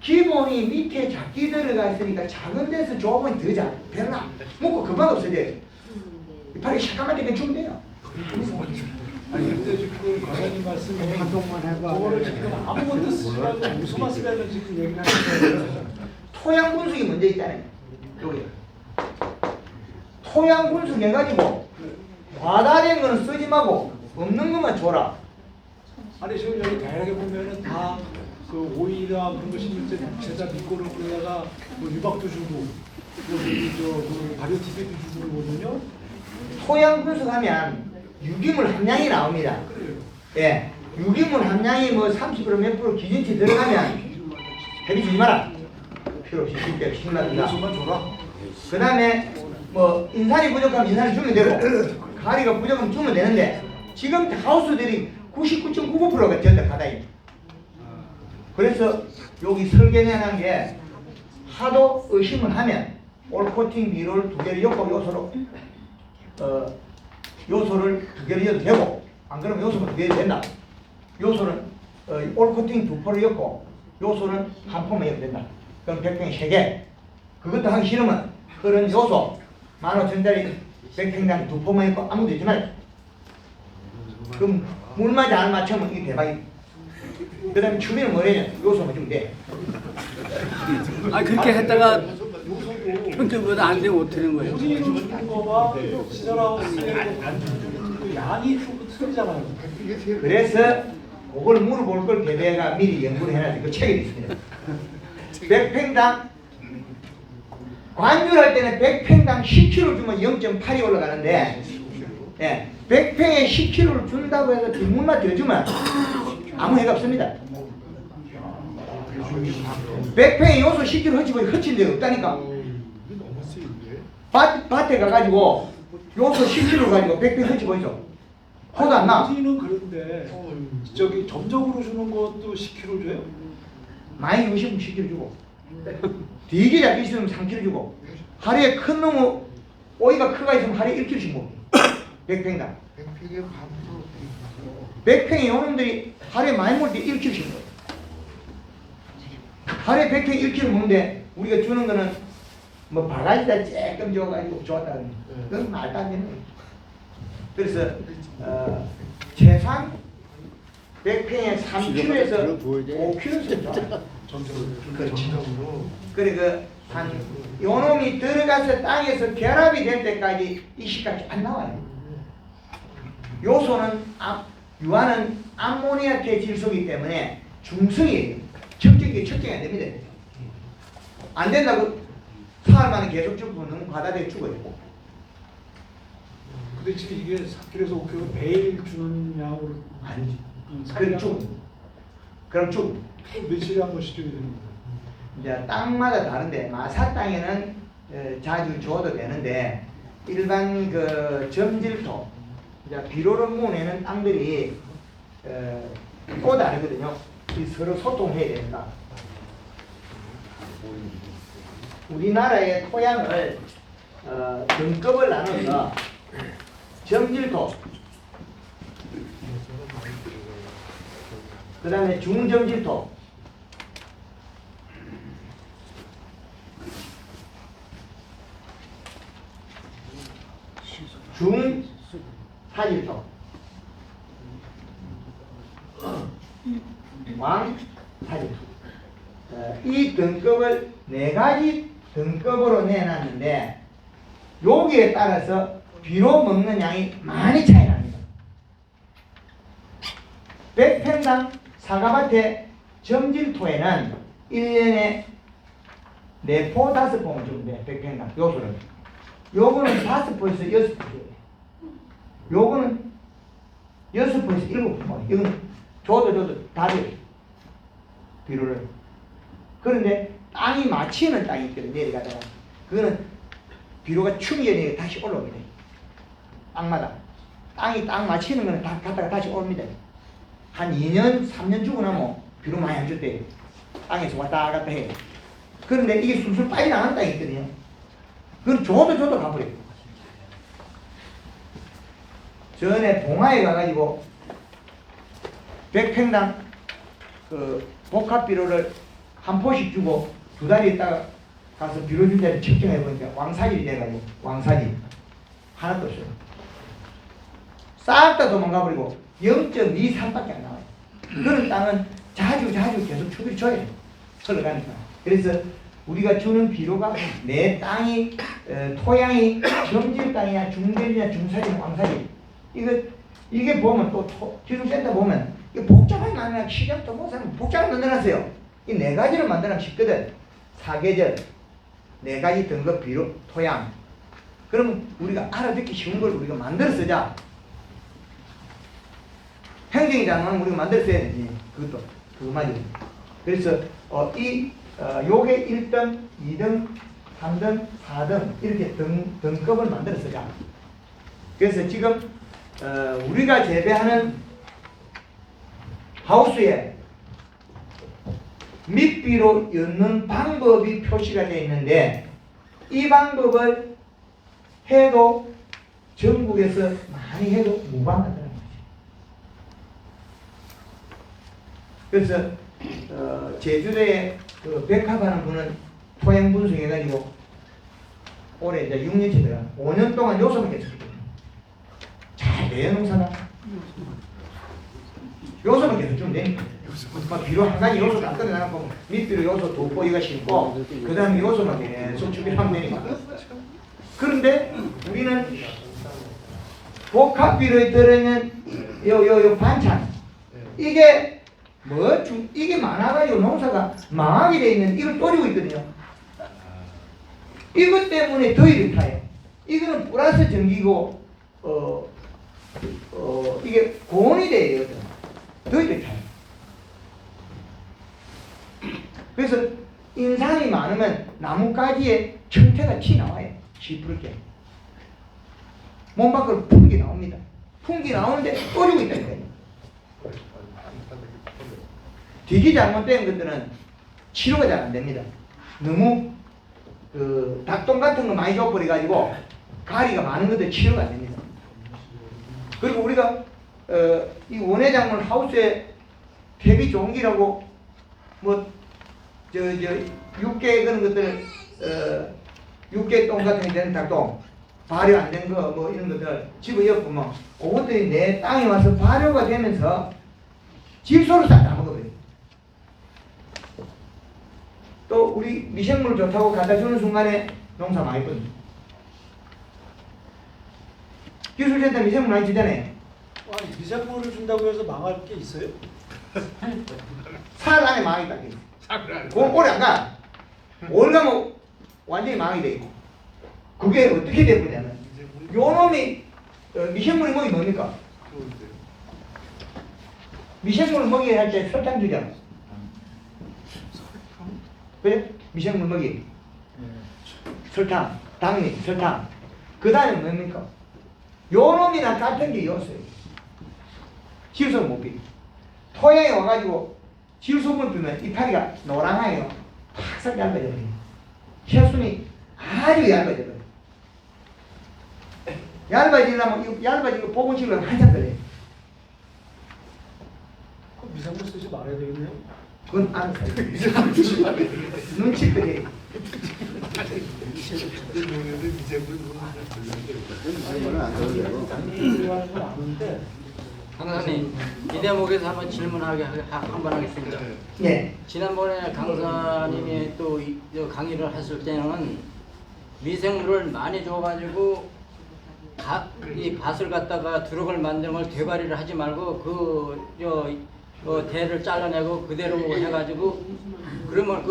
기본이 밑에 작게 들어가 있으니까 작은 데서 조금은 더 잘, 별로 안 먹고 금방 없어져요. 이파리 잠깐만 되면 주면 돼요. 아니 근데 지금 과장님 말씀에 활동만 해봐. 그거를 지금 아무것도 쓰지 말고 무소만 쓰려는 지금 얘기를 하시는 거예요. 토양 분석이 문제 있잖아요. 여기. 토양 분석해가지고 과다된 거는 쓰지 말고 없는 것만 줘라. 아니 지금 여기 다양하게 보면은 다 그 오이나 그런 거 심을 때 제자 밑고를 그러다가 뭐 유박도 주고 그 발효티비도 주고 그러거든요. 토양 분석하면 유기물 함량이 나옵니다. 예, 유기물 함량이 뭐 30% 몇 프로 기준치 들어가면 대비 주지 마라. 필요 없이 쉽게 신나든가. 요소만 줘라. 그 다음에 뭐 인산이 부족하면 인산을 주면 되고 가리가 부족하면 주면 되는데 지금 하우스들이 99.99%가 전덕하다니. 그래서 여기 설계내는 게 하도 의심을 하면 올코팅 비료를 2개를 엮고 요소를 2개를 넣어도 되고 안 그러면 요소만 2개 된다. 요소는 올코팅 2포를 엮고 요소는 1포만 엮어도 된다. 그럼 100평이 3개. 그것도 하기 싫으면 그런 요소 15,000짜리 100평당 2포만 엮고 아무도 되지 말고. 그럼 물맞이 안 맞추면 이게 대박이다. 그 다음에 추비는 뭐냐면 요소만 주면 돼. 아 그렇게 했다가 평균보다 안 되면 어떻게 되는 거예요? 우리 주는 거와 시절하우스의 그 양이 좀 틀리잖아요. 그래서 그걸 물어볼 걸 개배가 미리 연구를 해놔서 그 책이 있습니다. 100평당 관주할 때는 100평당 10kg 주면 0.8이 올라가는데 예, 100평에 10kg를 준다고 해서 뒷물만 더 주면 아무 해가 없습니다. 100평에 요소 10kg 허친 데가 없다니까. 밭에 가가지고 요소 10kg 가지고 100평 허치고 있어. 호도 안 나. 우리는 그런데 저기 점적으로 주는 것도 10kg 줘요? 많이 주시면 10kg 주고 되게 잘 있으면 3kg 주고 하루에 큰 놈의 오이가 크가 있으면 하루에 1kg씩 먹어. 100평당 100평에 요놈들이 하루에 많이 먹을 때 1kg씩 먹어. 하루에 100평 1kg 먹는데 우리가 주는 거는 뭐 바가지다 조금 줘가지고 좋았다 그러는 그건 말도 안 되는 거예요. 그래서 최소한 100평에 3kg에서 5kg씩 줘. 그렇지. 그래 한 요놈이 들어가서 땅에서 결합이 될 때까지 이 시까지 안 나와요. 요소는 유화는 암모니아계 질소이기 때문에 중성이에요. 척정이 안 됩니다. 안 된다고 사흘 만에 계속 주고 너무 과다되게 죽어요. 근데 지금 이게 4kg에서 5kg 매일 주는 양으로 아니지. 그럼 죽. 그럼 죽. 며칠에 한 번씩 줘야 되는 거예요. 이제 땅마다 다른데 마사 땅에는 자주 줘도 되는데 일반 그 점질토 이제 비료를 모내는 땅들이 또 다르거든요. 이 서로 소통해야 된다. 우리나라의 토양을 등급을 나눠서 점질토, 그 다음에 중점질토, 중사질토, 왕사질토. 이 등급을 4가지 등급으로 내놨는데 여기에 따라서 비료 먹는 양이 많이 차이 납니다. 100평당 사과밭의 점질토에는 1년에 4포 5포만 주면 돼. 100평당 요소를. 요거는 5포에서 6포 줘요. 요거는 6포에서 7포. 이건 줘도 다 돼요. 비료를. 그런데 땅이 맞히는 땅이 있거든요. 내려가다가 그거는 비료가 충전이 다시 올라옵니다. 땅마다 땅이 땅 맞히는 거는 다 갔다가 다시 옵니다. 한 2년 3년 주고 나면 비료 많이 안 줄 때 땅에서 왔다 갔다 해요. 그런데 이게 술술 빠져나가는 땅이 있거든요. 그건 줘도 가버려요. 전에 봉화에 가가지고 100평당 그 복합 비료를 한 포씩 주고 2달이 있다가 가서 비료 준 데를 측정해보니까 왕사질이 돼가지고 왕사질 하나도 없어요. 싹 다 도망가버리고 0.23밖에 안 나와요. 그런 땅은 자주 계속 추비를 줘야 돼요. 흘러가니까. 그래서 우리가 주는 비료가 내 땅이 토양이 점질 땅이냐 중질이냐 중사질 왕사질 이게 보면 또 기술센터 보면 이 복잡하게 만들면 시작도 못 사람 복잡하게 만들어놨어요. 이 네 가지로 만들면 쉽거든. 사계절, 네 가지 등급 비료, 토양. 그러면 우리가 알아듣기 쉬운 걸 우리가 만들어 쓰자. 행정이 장관은 우리가 만들어 써야 되지. 그것도 그거 맞아요. 그래서 요게 1등, 2등, 3등, 4등 이렇게 등급을 만들어 쓰자. 그래서 지금 우리가 재배하는 하우스에 밑비로 엮는 방법이 표시가 되어 있는데 이 방법을 해도 전국에서 많이 해도 무방하다는 거죠. 그래서 제주도에 그 백합하는 분은 토양 분석해가지고 올해 이제 6년째 들어 5년 동안 요소만 계속 잘 돼요 농사가. 요소만 계속 주면 되니까. 막 비료 한 가지 요소 다 끊어내고 밑비로 요소 두 포기가 심고 그 다음에 요소만 계속 준비하면 되니까. 그런데 우리는 복합비료에 들어있는 요 반찬 이게 이게 많아가지고 농사가 망하게 돼 있는 이걸 또리고 있거든요. 이것 때문에 더위를 타요. 이거는 플러스 전기고 이게 고온이 돼요. 더위를 타요. 그래서 인상이 많으면 나뭇가지에 형태가 튀나와요. 시푸르게. 몸 밖으로 풍기 나옵니다. 풍기 나오는데 또리고 있다니까요. 되게 잘못된 것들은 치료가 잘 안 됩니다. 너무 그 닭똥 같은 거 많이 줘버려가지고 가리가 많은 것들 치료가 안 됩니다. 그리고 우리가 이 원예작물 하우스에 대비 좋은 기라고 육개 그런 것들 육개 똥 같은 게 되는 닭똥 발효 안 된 거 뭐 이런 것들 집어 엮으면 그것들이 내 땅에 와서 발효가 되면서 질소를 싹 다 먹어버려요. 또 우리 미생물 좋다고 갖다 주는 순간에 농사 많이 거든요. 기술센터 미생물 많이 주잖아요. 아니 미생물을 준다고 해서 망할 게 있어요? 살 안에 망이 딱 있어. 오래 안 가. 오래 가면 완전히 망이 돼 있고. 그게 어떻게 되느냐면 요 놈이 미생물이 먹이 뭡니까? 미생물 먹이 할 때 설탕 주잖아. 그래? 미생물 먹이. 설탕, 당미, 설탕. 그 다음에 뭡니까? 요 놈이나 같은 게 요소예요. 질소를 못 비. 토양에 와가지고 질소분을 비면 이파리가 노랑하게요. 팍싹 얇아져요. 혈순이 아주 얇아져요. 얇아지려면 얇아지고 보건시키려면 한참 걸려요. 그럼 미생물 쓰지 말아야 되겠네요. 그건 안 써요. 눈치 뜨게. 강사님, 이 대목에서 한번 질문하게 한번 하겠습니다. 예. 지난번에 강사님이 또 강의를 했을 때는 미생물을 많이 줘가지고 이 밭을 갖다가 두럭을 만드는 걸 되바리를 하지 말고 대를 잘라내고 그대로 해가지고 그러면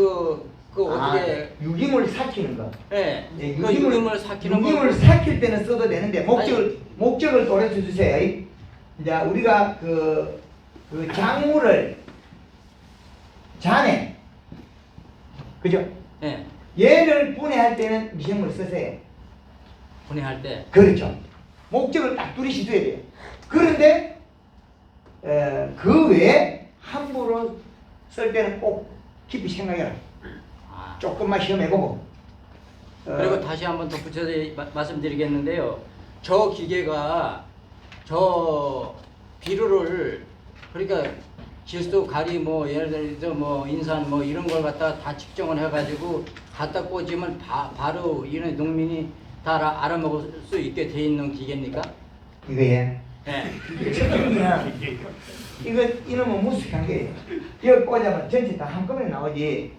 어떻게 유기물 삭히는 거. 예, 예, 그 유기물 삭히는 유기물 삭힐 때는 써도 되는데 목적을 또래서 주세요. 이제 우리가 그 작물을 잔해, 그죠? 예, 얘를 분해할 때는 미생물을 쓰세요. 분해할 때. 그렇죠. 목적을 딱 뚜렷이 줘야 돼요. 그런데 그 외에 함부로 쓸 때는 꼭 깊이 생각해라. 조금만 시험해보고. 그리고 다시 한번 덧붙여서 말씀드리겠는데요. 저 기계가 저 비료를 그러니까 질소, 가리 뭐 예를 들어서 뭐 인산 뭐 이런 걸 갖다 다 측정을 해가지고 갖다 꽂으면 바로 이런 농민이 다 알아먹을 수 있게 돼 있는 기계입니까? 이거에. 네. 이놈은 무식한 게 여기 꽂아면 전체 다 한꺼번에 나오지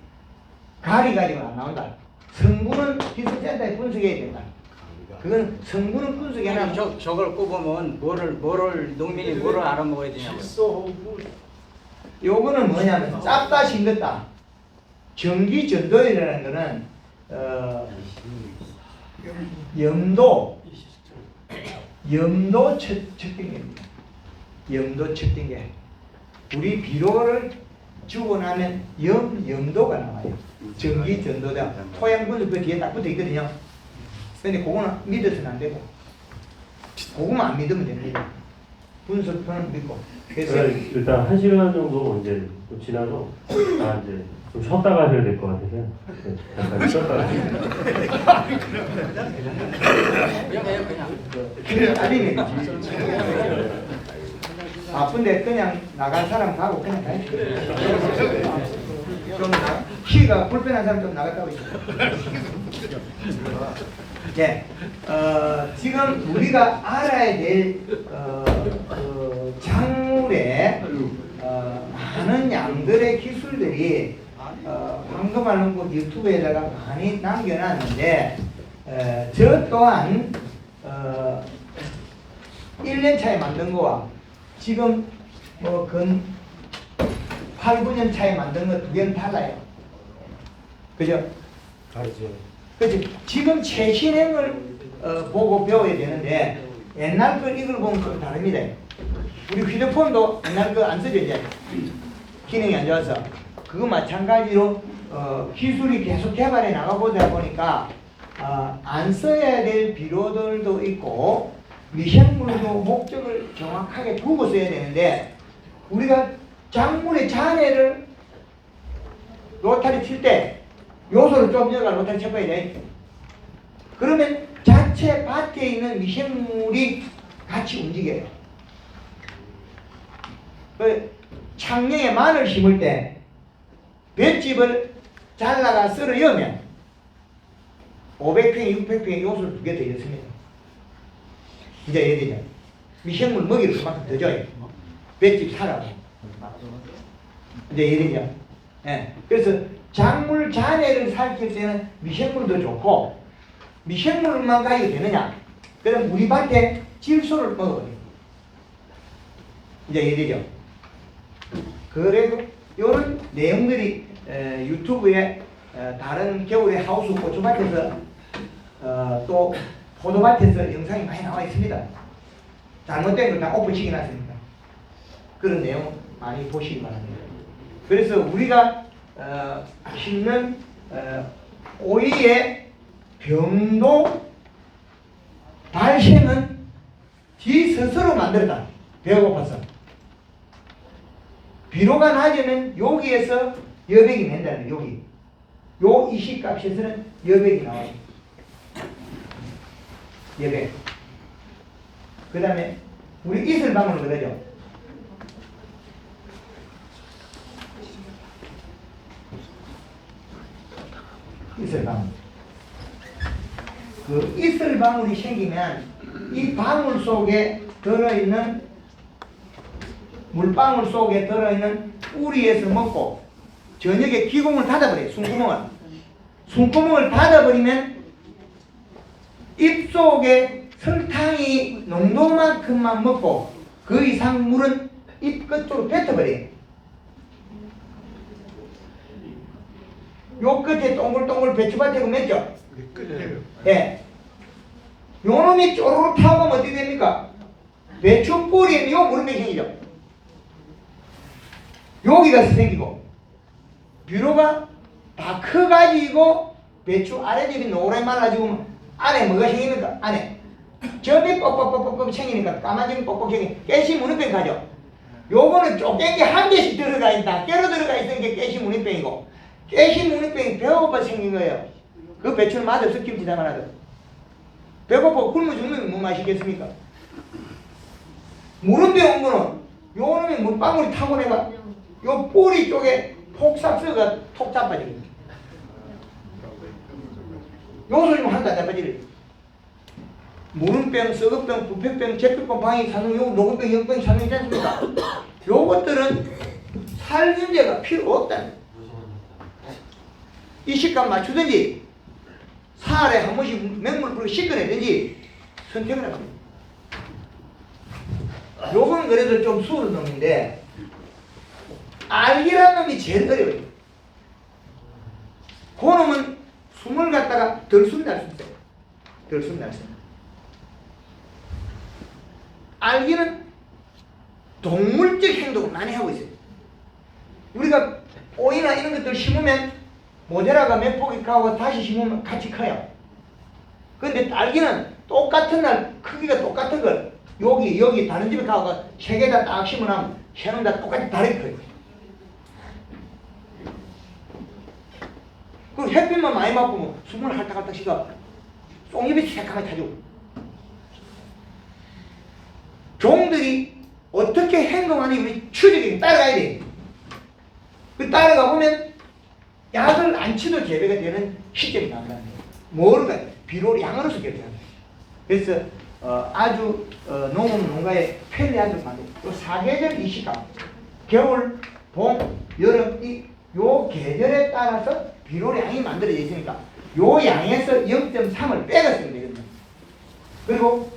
가리 가지고는 안 나온다. 성분은 기술센터에 분석해야 된다. 그건 성분은 분석이 하나. 저걸 꼽으면 뭐를 농민이 뭐를 알아먹어야 되냐고요. 질소하고 요거는 뭐냐면 짭다 싱겼다. 전기 전도율이라는 거는 염도 측정계입니다. 염도 측정계. 우리 비료를 주고 나면 염도가 나와요. 전기 전도다. 토양 분석 그 뒤에 딱 붙어 있거든요. 근데 그거는 믿어서는 안 되고, 그거만 안 믿으면 됩니다. 분석표는 믿고. 그래서 일단 1시간 정도 이제 좀 지나서 이제 좀 쉬었다가 해야 될 것 같아서요. 네, 잠깐 쉬었다가. 그냥 해요 그냥. 그냥 따리면 바쁜데 그냥 나갈 사람 가고 그냥 가야지. 좀 키가 불편한 사람 좀 나갔다 오죠. 네, 지금 우리가 알아야 될 작물의 많은 양들의 기술들이 방금 하는 거 유튜브에다가 많이 남겨놨는데 저 또한 1년 차에 만든 거와 지금 근 8, 9년 차에 만든 거 두 개는 달라요. 그죠? 다르죠. 그치? 지금 최신형을 보고 배워야 되는데 옛날 걸 이걸 보면 좀 다릅니다. 우리 휴대폰도 옛날 거 안 쓰죠 이제. 기능이 안 좋아서. 그거 마찬가지로 기술이 계속 개발해 나가보다 보니까 안 써야 될 비료들도 있고 미생물도 목적을 정확하게 두고 써야 되는데 우리가 작물의 잔해를 로타리 칠 때 요소를 좀 넣어가 로타리 쳐봐야 돼. 그러면 자체 밭에 있는 미생물이 같이 움직여요. 그 창녕에 마늘 심을 때 볏짚을 잘라가 썰어 여면 500평, 600평의 요소를 두 개 더 넣습니다. 이제 얘기죠. 미생물 먹이를 그만큼 더 줘요. 볏짚 사라고. 이제 얘기죠. 예. 그래서 작물 잔해를 살릴 때는 미생물도 좋고 미생물만 가지고 되느냐? 그럼 우리 밭에 질소를 먹어요. 이제 얘기죠. 그리고 이런 내용들이 유튜브에 다른 겨울에 하우스 고추밭에서 또 포도밭에서 영상이 많이 나와 있습니다. 잘못된 걸 다 오픈시켜 놨습니다. 그런 내용 많이 보시기 바랍니다. 그래서 우리가 심는 오이의 병도 발생은 지 스스로 만들었다. 배가 고파서. 비료가 낮으면 여기에서 여백이 낸다는 거예요. 여기. 요 이식값에서는 여백이 나와요. 여백. 그 다음에 우리 이슬방울은 그러죠. 이슬방울. 그 이슬방울이 생기면 이 방울 속에 들어있는 물방울 속에 들어있는 뿌리에서 먹고 저녁에 기공을 닫아버려요. 숨구멍을 닫아버리면 입 속에 설탕이 농도만큼만 먹고 그 이상 물은 입 끝으로 뱉어버려요. 요 끝에 동글동글 배추밭에 그 맺죠? 예. 요 놈이 쪼르륵 타고 가면 어떻게 됩니까? 배추 뿌리에 요 무릎이 생기죠? 여기가 생기고 비료가 다 커가지고 배추 아래집이 노랗게 말라지고 안에 뭐가 생깁니까? 안에 접이 뻑뻑뻑뻑 생기니까 까만색이 뻑뻑 생기 깨시 무늬병 가죠? 요거는 쪼개기 한 개씩 들어가 있다. 깨로 들어가 있는 게 깨시 무늬병이고 깨시 무늬병이 배고파 생긴 거예요. 그 배추는 맛없어 김치 담아놔도 배고파 굶어 죽으면 뭐 맛있겠습니까? 무릎병 온 거는 요 놈이 물방울이 타고 내가 요 뿌리 쪽에 폭삭서가 톡 잡아지거든요. 요소 좀 하나도 안 잡아지래. 무름병, 썩어병, 부패병, 제필병, 방이, 산후, 요 녹음병, 영병, 산후 있지 않습니까? 요것들은 살균제가 필요 없다. 이 식감 맞추든지 사흘에 한 번씩 맹물 불고 씻어내든지 선택을 합니다. 요건 그래도 좀 수월한 놈인데 알기라는 놈이 제일 어려워요. 그 놈은 숨을 갖다가 덜숨날 수 있어요. 덜숨날 수 있어요. 알기는 동물적 행동을 많이 하고 있어요. 우리가 오이나 이런 것들 심으면 모자라가 몇 폭이 가고 다시 심으면 같이 커요. 근데 딸기는 똑같은 날 크기가 똑같은 걸 여기 다른 집에 가고 세 개 다 딱 심어놓으면 새는 다 똑같이 다르게 커요. 그 햇빛만 많이 맞으면 숨을 할딱할딱 쉬가 똥입이 새카맣게 타죠. 종들이 어떻게 행동하니 우리 추적이 따라가야 돼. 그 따라가 보면 약을 안 치도 재배가 되는 시점이 나온다는 거예요. 뭐가 비료 양으로서 결정한다. 그래서 아주 농가에 편리하게 만든 요 사계절 이시가 겨울, 봄, 여름 요 계절에 따라서 비료량이 만들어져 있으니까 요 양에서 0.3을 빼가 쓰면 되거든요. 그리고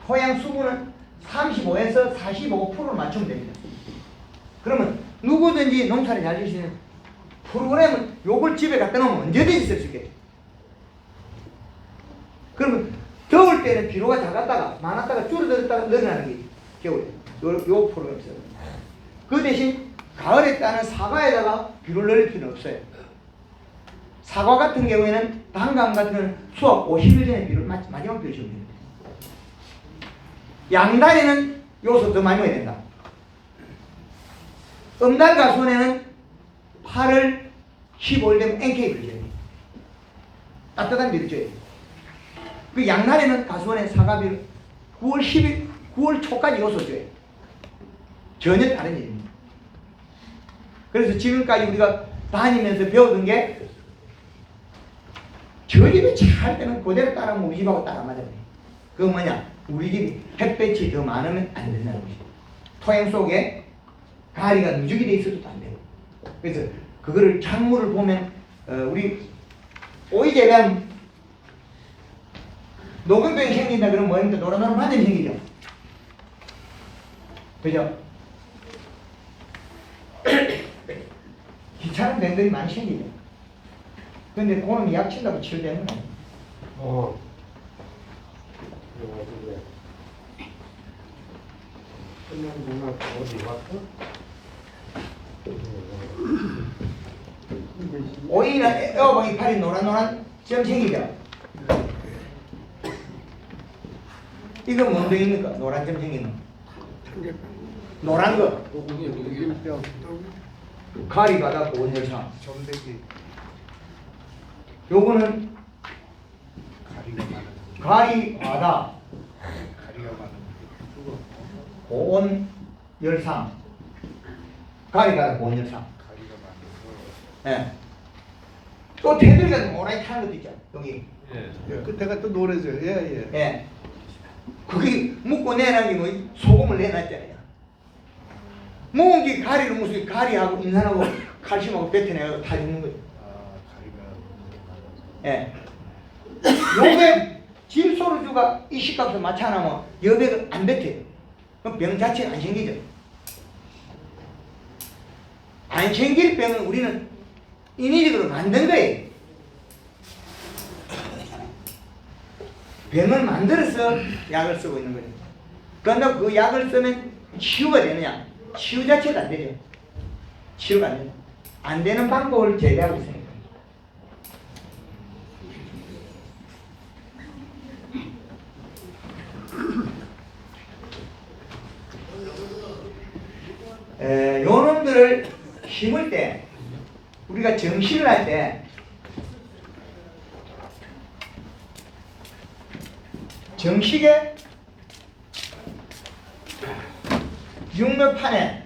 토양 수분은 35에서 45%를 맞추면 됩니다. 그러면 누구든지 농사를 잘 질 수 있는 프로그램은 요걸 집에 갖다 놓으면 언제든지 쓸 수 있게. 그러면 더울 때는 비료가 작았다가 많았다가 줄어들었다가 늘어나는 게 겨울에 요 프로그램 써요. 그 대신 가을에 따는 사과에다가 비료를 넣을 필요는 없어요. 사과 같은 경우에는 단감 같은 경우는 수확 50일 전에 비료를 마지막 비료 주면 됩니다. 양달에는 요소 더 많이 넣어야 된다. 음달 가수원에는 8월 15일 되면 NK를 줘야 돼. 따뜻한 비를 줘야 돼. 그 양날에는 가수원에 사과비를 9월 10일, 9월 초까지 요소 줘야 돼. 전혀 다른 일입니다. 그래서 지금까지 우리가 다니면서 배우던 게 저 집에 잘 때는 그대로 따라하면 우리 집하고 따라 맞아요. 그건 뭐냐? 우리 집이 햇볕이 더 많으면 안 된다는 것이죠. 토양 속에 가리가 누적이 돼 있어도 안 돼요. 그래서 그거를 작물을 보면 우리 오이 재배하면 녹음병이 생긴다 그러면 뭐입니까? 노란노란 반점이 생기죠. 그죠? 귀찮은 병들이 많이 생기죠. 근데 그놈이 약 친다고 치료되는 건 아니에요. 오이나 애호박이 팔이 노란노란 점 생기죠? 이건 뭔 병입니까? 노란 점 생기는 거. 노란 거. 가리 받았고 원열상. 요거는 가리 바다. 고온 열상. 가리 바다 고온 열상. 예. 또 테두리가 노랗게 타는 것도 있죠. 여기. 끝에가 또 노래져요. 예. 예. 그게 묶고 내놓은 게 뭐 소금을 내놨잖아요. 묵은 게 가리를 무슨 가리하고 인산하고 칼슘하고 뱉어내고 다 죽는 거예요. 예. 요게 질소르주가 이 식값을 맞춰 놓으면 여백을 안 뱉어요. 그럼 병 자체가 안 생기죠. 안 생길 병은 우리는 인위적으로 만든 거예요. 병을 만들어서 약을 쓰고 있는 거예요. 그런데 그 약을 쓰면 치유가 되느냐? 치유 자체가 안 되죠. 치유가 안 돼요. 안 되는 방법을 제시하고 있습니다. 요놈들을 심을 때 우리가 정식을 할 때 정식에 육묘판에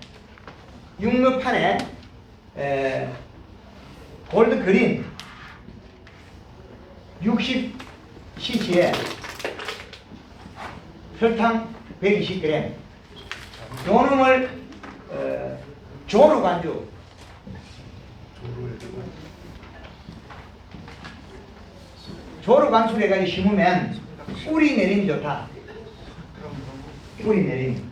골드 그린 60cc에 설탕 120g 요 놈을 조루간주. 조루간수를 해가지고 심으면 뿌리 내림이 좋다. 뿌리 내림.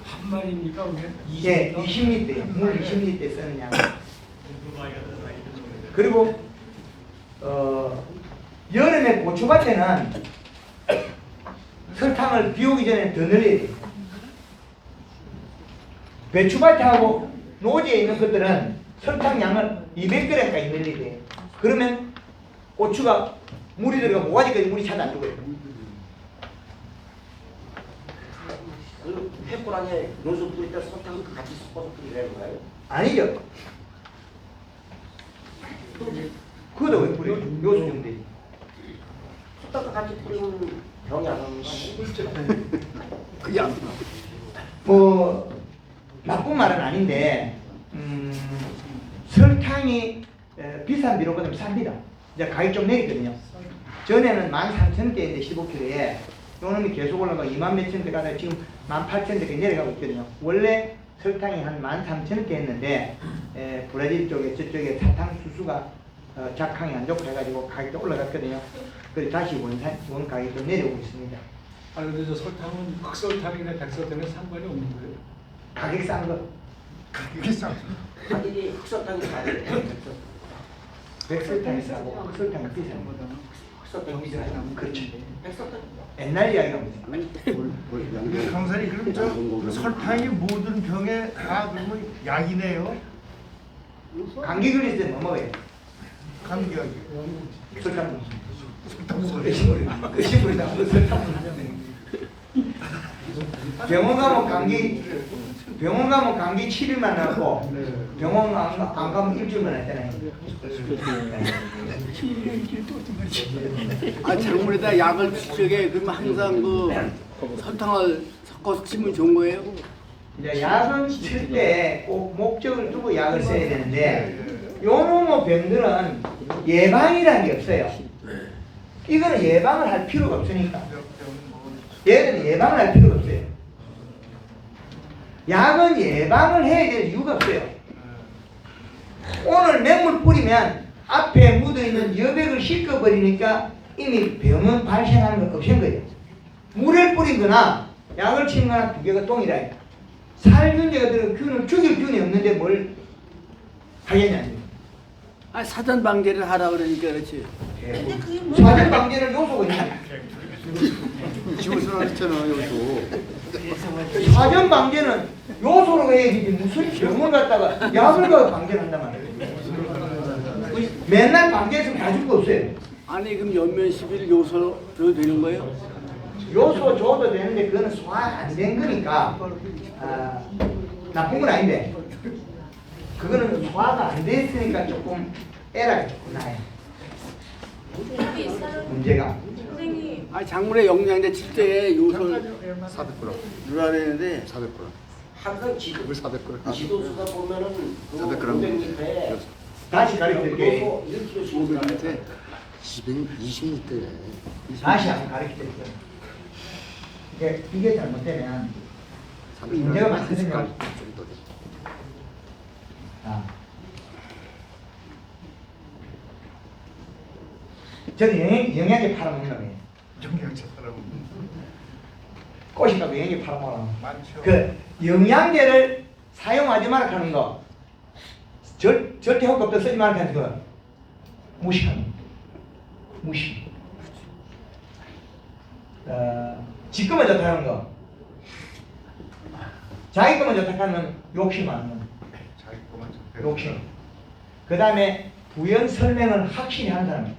한 마리니까 그게 예, 20리터, 물 20리터 쓰는 양. 그리고 여름에 고추밭에는 설탕을 비 오기 전에 더 늘려야 돼. 배추밭하고 노지에 있는 것들은 설탕 양을 200g까지 늘려야 돼. 그러면 고추가 물이 들어가 모가지까지 물이 차도 안 죽어요. 그 햇고랑에 요소 뿌릴 때 설탕을 같이 섞어서 뿌리라는 거예요? 아니죠. 그것도 왜 뿌려? 요소 좀 되지. 설탕과 같이 뿌리면 병이 안 오는 거 그냥 뭐 나쁜 말은 아닌데 설탕이 비싼 비료보다 쌉니다. 이제 가격 좀 내리거든요. 전에는 13,000대인데 15kg에 요놈이 계속 올라가고 2만 몇천 대 가다 지금 18,000대까지 내려가고 있거든요. 원래 설탕이 한 13,000대 했는데 브라질 쪽에 저쪽에 사탕수수가 작황이 안 좋고 해가지고 가격이 올라갔거든요. 그래서 다시 원 가격이 좀 내려오고 있습니다. 아 근데 저 설탕은 흑설탕이나 백설탕에 상관이 없는 거예요? 가격 싼 거. 가격이 흑설탕이 싸요. 백설탕이 싸고 흑설탕이 비싼 거. 흑설탕이 비싸요. 그렇죠. 백설탕. 옛날 이야기가 무슨? 강사님 그럼 저 설탕이 모든 병에 다 그러면 약이네요. 감기 걸릴 때 뭐 먹어요? 감기약이. 설탕 먹어. 설탕 먹어요. 의심을 다 설탕 먹어. 병원 가면 감기 7일만 나고 병원 안 가면 일주일만 했잖아요. 아 작물에다 약을 적에 그러면 항상 그 설탕을 섞어서 치면 좋은 거예요? 이제 약은 칠 때 꼭 목적을 두고 약을 써야 되는데 요놈의 병들은 예방이라는 게 없어요. 이거는 예방을 할 필요가 없으니까. 얘는 예방을 할 필요가 없어요. 약은 예방을 해야 될 이유가 없어요. 오늘 맹물 뿌리면 앞에 묻어있는 여백을 씻어버리니까 이미 병은 발생하는 건 없앤 거예요. 물을 뿌리거나 약을 치는 거나 두 개가 동일해요. 살균제가 들어 균을 죽일 균이 없는데 뭘 하겠냐. 아 사전 방제를 하라 그러니까 그렇지. 사전 방제는 요소가 있냐. 지원서 했잖아 요소. 사전 방제는 요소로 해야지 무슨 병을 갖다가 약을 갖다 방제를 한단 말이에요. 맨날 방제해서 다 줄 거 없어요. 아니 그럼 연면 10일 요소로 되는 거예요? 요소 줘도 되는데 그거는 소화 안 된 거니까 나쁜 건 아닌데 그거는 소화가 안 됐으니까 조금 에러가 조금 나요. 문제가. 아 작물에 영양제 칠 때 요소를 400g. 넣어야 되는데 400g. 항상 지도 물 400g. 지도 쓰다 보면은 그 400g. 500m에 다시 가르쳐줄게. 요소 1kg씩 500ml 220리터래. 다시 한번 가르쳐줄게. 이게 잘못되면 문제가 많거든요. 저는 영양제 팔아먹는 거예요. 영양제 사람 꽃이가 영양제 팔아먹으라고. 많죠. 그 영양제를 사용하지 말라 하는 거, 절대 효과도 쓰지 말라 하는 거 무시하는 거. 무시. 지 거만 좋다는 거, 자기 거만 좋다는 욕심하는 거. 자기 거만 좀 욕심. 그 다음에 부연 설명을 확실히 하는 사람.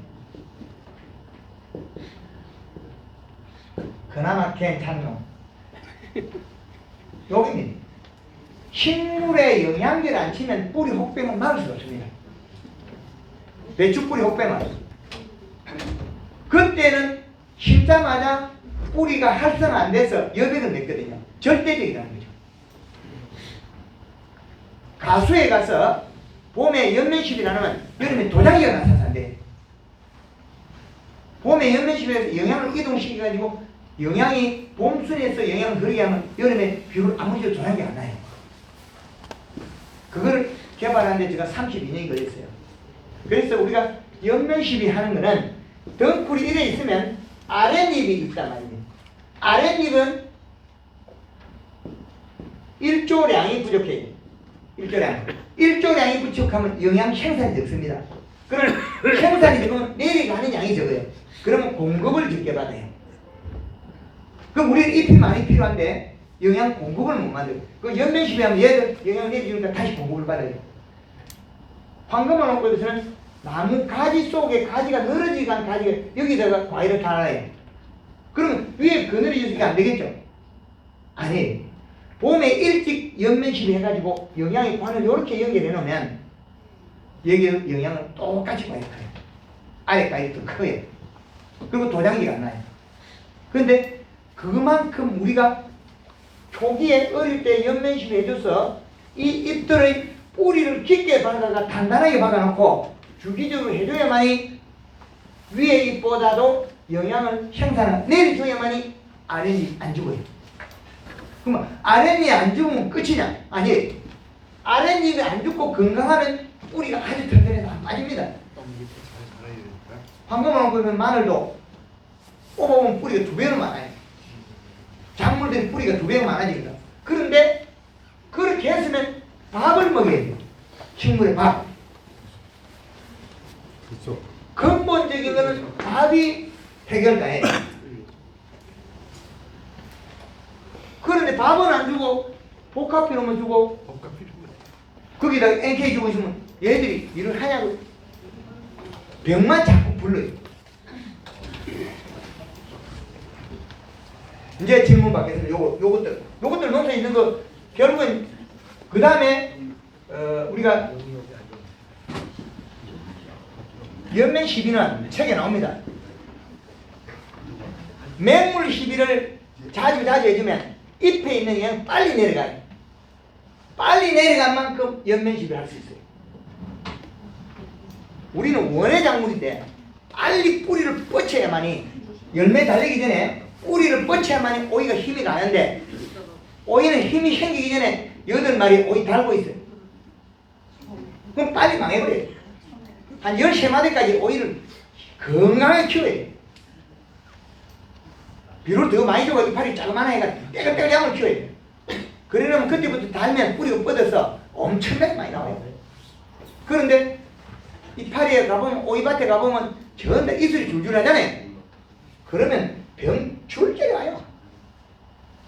그나마 괜찮은 놈. 여기는 식물에 영양제를 안 치면 뿌리 혹병은 막을 수가 없습니다. 배추 뿌리 혹병은. 그때는 심자마자 뿌리가 활성화 안 돼서 여백을 냈거든요. 절대적이라는 거죠. 가수에 가서 봄에 연면십이 나면 여름에 도자기가 나타나서 안 돼. 봄에 연면십에서 영양을 이동시켜가지고 영양이 봄순에서 영양을 그러게 하면 여름에 비를 아무리 조향이 안 나요. 그거를 개발하는데 제가 32년이 걸렸어요. 그래서 우리가 옆면 시비하는 거는 덩쿨이 이래 있으면 아랫잎이 있단 말입니다. 아랫잎은 일조량이 부족해요. 일조량이 부족하면 영양 생산이 적습니다. 그럼 생산이 적으면 내려가는 양이 적어요. 그러면 공급을 적게 받아요. 그럼 우리는 잎이 많이 필요한데 영양 공급을 못 만들어요. 그 연면시비하면 얘들 영양 내려주니까 다시 공급을 받아요. 황금을 놓고 있어서는 나무 가지 속에 가지가 늘어지게 한 가지가 여기다가 과일을 달아요. 그러면 위에 그늘이 안 되겠죠? 아니, 봄에 일찍 연면시비 해가지고 영양의 관을 이렇게 연결해 놓으면 여기 영양은 똑같이 과일이 커요. 아래 과일이 더 커요. 그리고 도장기가 안 나요. 그런데 그만큼 우리가 초기에 어릴 때 연면시비 해줘서 이 잎들의 뿌리를 깊게 박아가 단단하게 박아놓고 주기적으로 해줘야만이 위에 잎보다도 영양을 내려줘야만이 아랫잎 안 죽어요. 그러면 아랫잎이 안 죽으면 끝이냐? 아니, 아랫잎이 안 죽고 건강하면 뿌리가 아주 튼튼해서 안 빠집니다. 황금을 놓고 있는 마늘도 뽑아보면 뿌리가 2배는 많아요. 작물들이 뿌리가 2배가 많아집니다. 그런데 그렇게 했으면 밥을 먹여야 돼요. 식물의 밥. 그렇죠. 근본적인 거는 밥이 해결가예요. 그런데 밥은 안 주고 복합비료만 주고 거기다가 NK 주고 있으면 얘들이 일을 하냐고. 병만 자꾸 불러요. 이제 질문 받겠습니다. 요것들 논술에 있는 거 결국은 그 다음에 우리가 연면 시비는 책에 나옵니다. 맹물 시비를 자주 해주면 잎에 있는 영양이 빨리 내려가요. 빨리 내려간 만큼 연면 시비를 할 수 있어요. 우리는 원예 작물인데 빨리 뿌리를 뻗쳐야만이 열매 달리기 전에 뿌리를 뻗쳐야만이 오이가 힘이 나는데 오이는 힘이 생기기 전에 8마리 오이 달고 있어요. 그럼 빨리 망해버려요. 한 13마리까지 오이를 건강하게 키워야 돼요. 비료를 더 많이 줘가 이파리 자그마한 애가 떼글떼글 양을 키워야 돼요. 그러려면 그때부터 달면 뿌리가 뻗어서 엄청나게 많이 나와요. 그런데 이파리에 가보면 오이밭에 가보면 전부 다 이슬이 줄줄 하잖아요. 그러면 병 줄줄이 와요.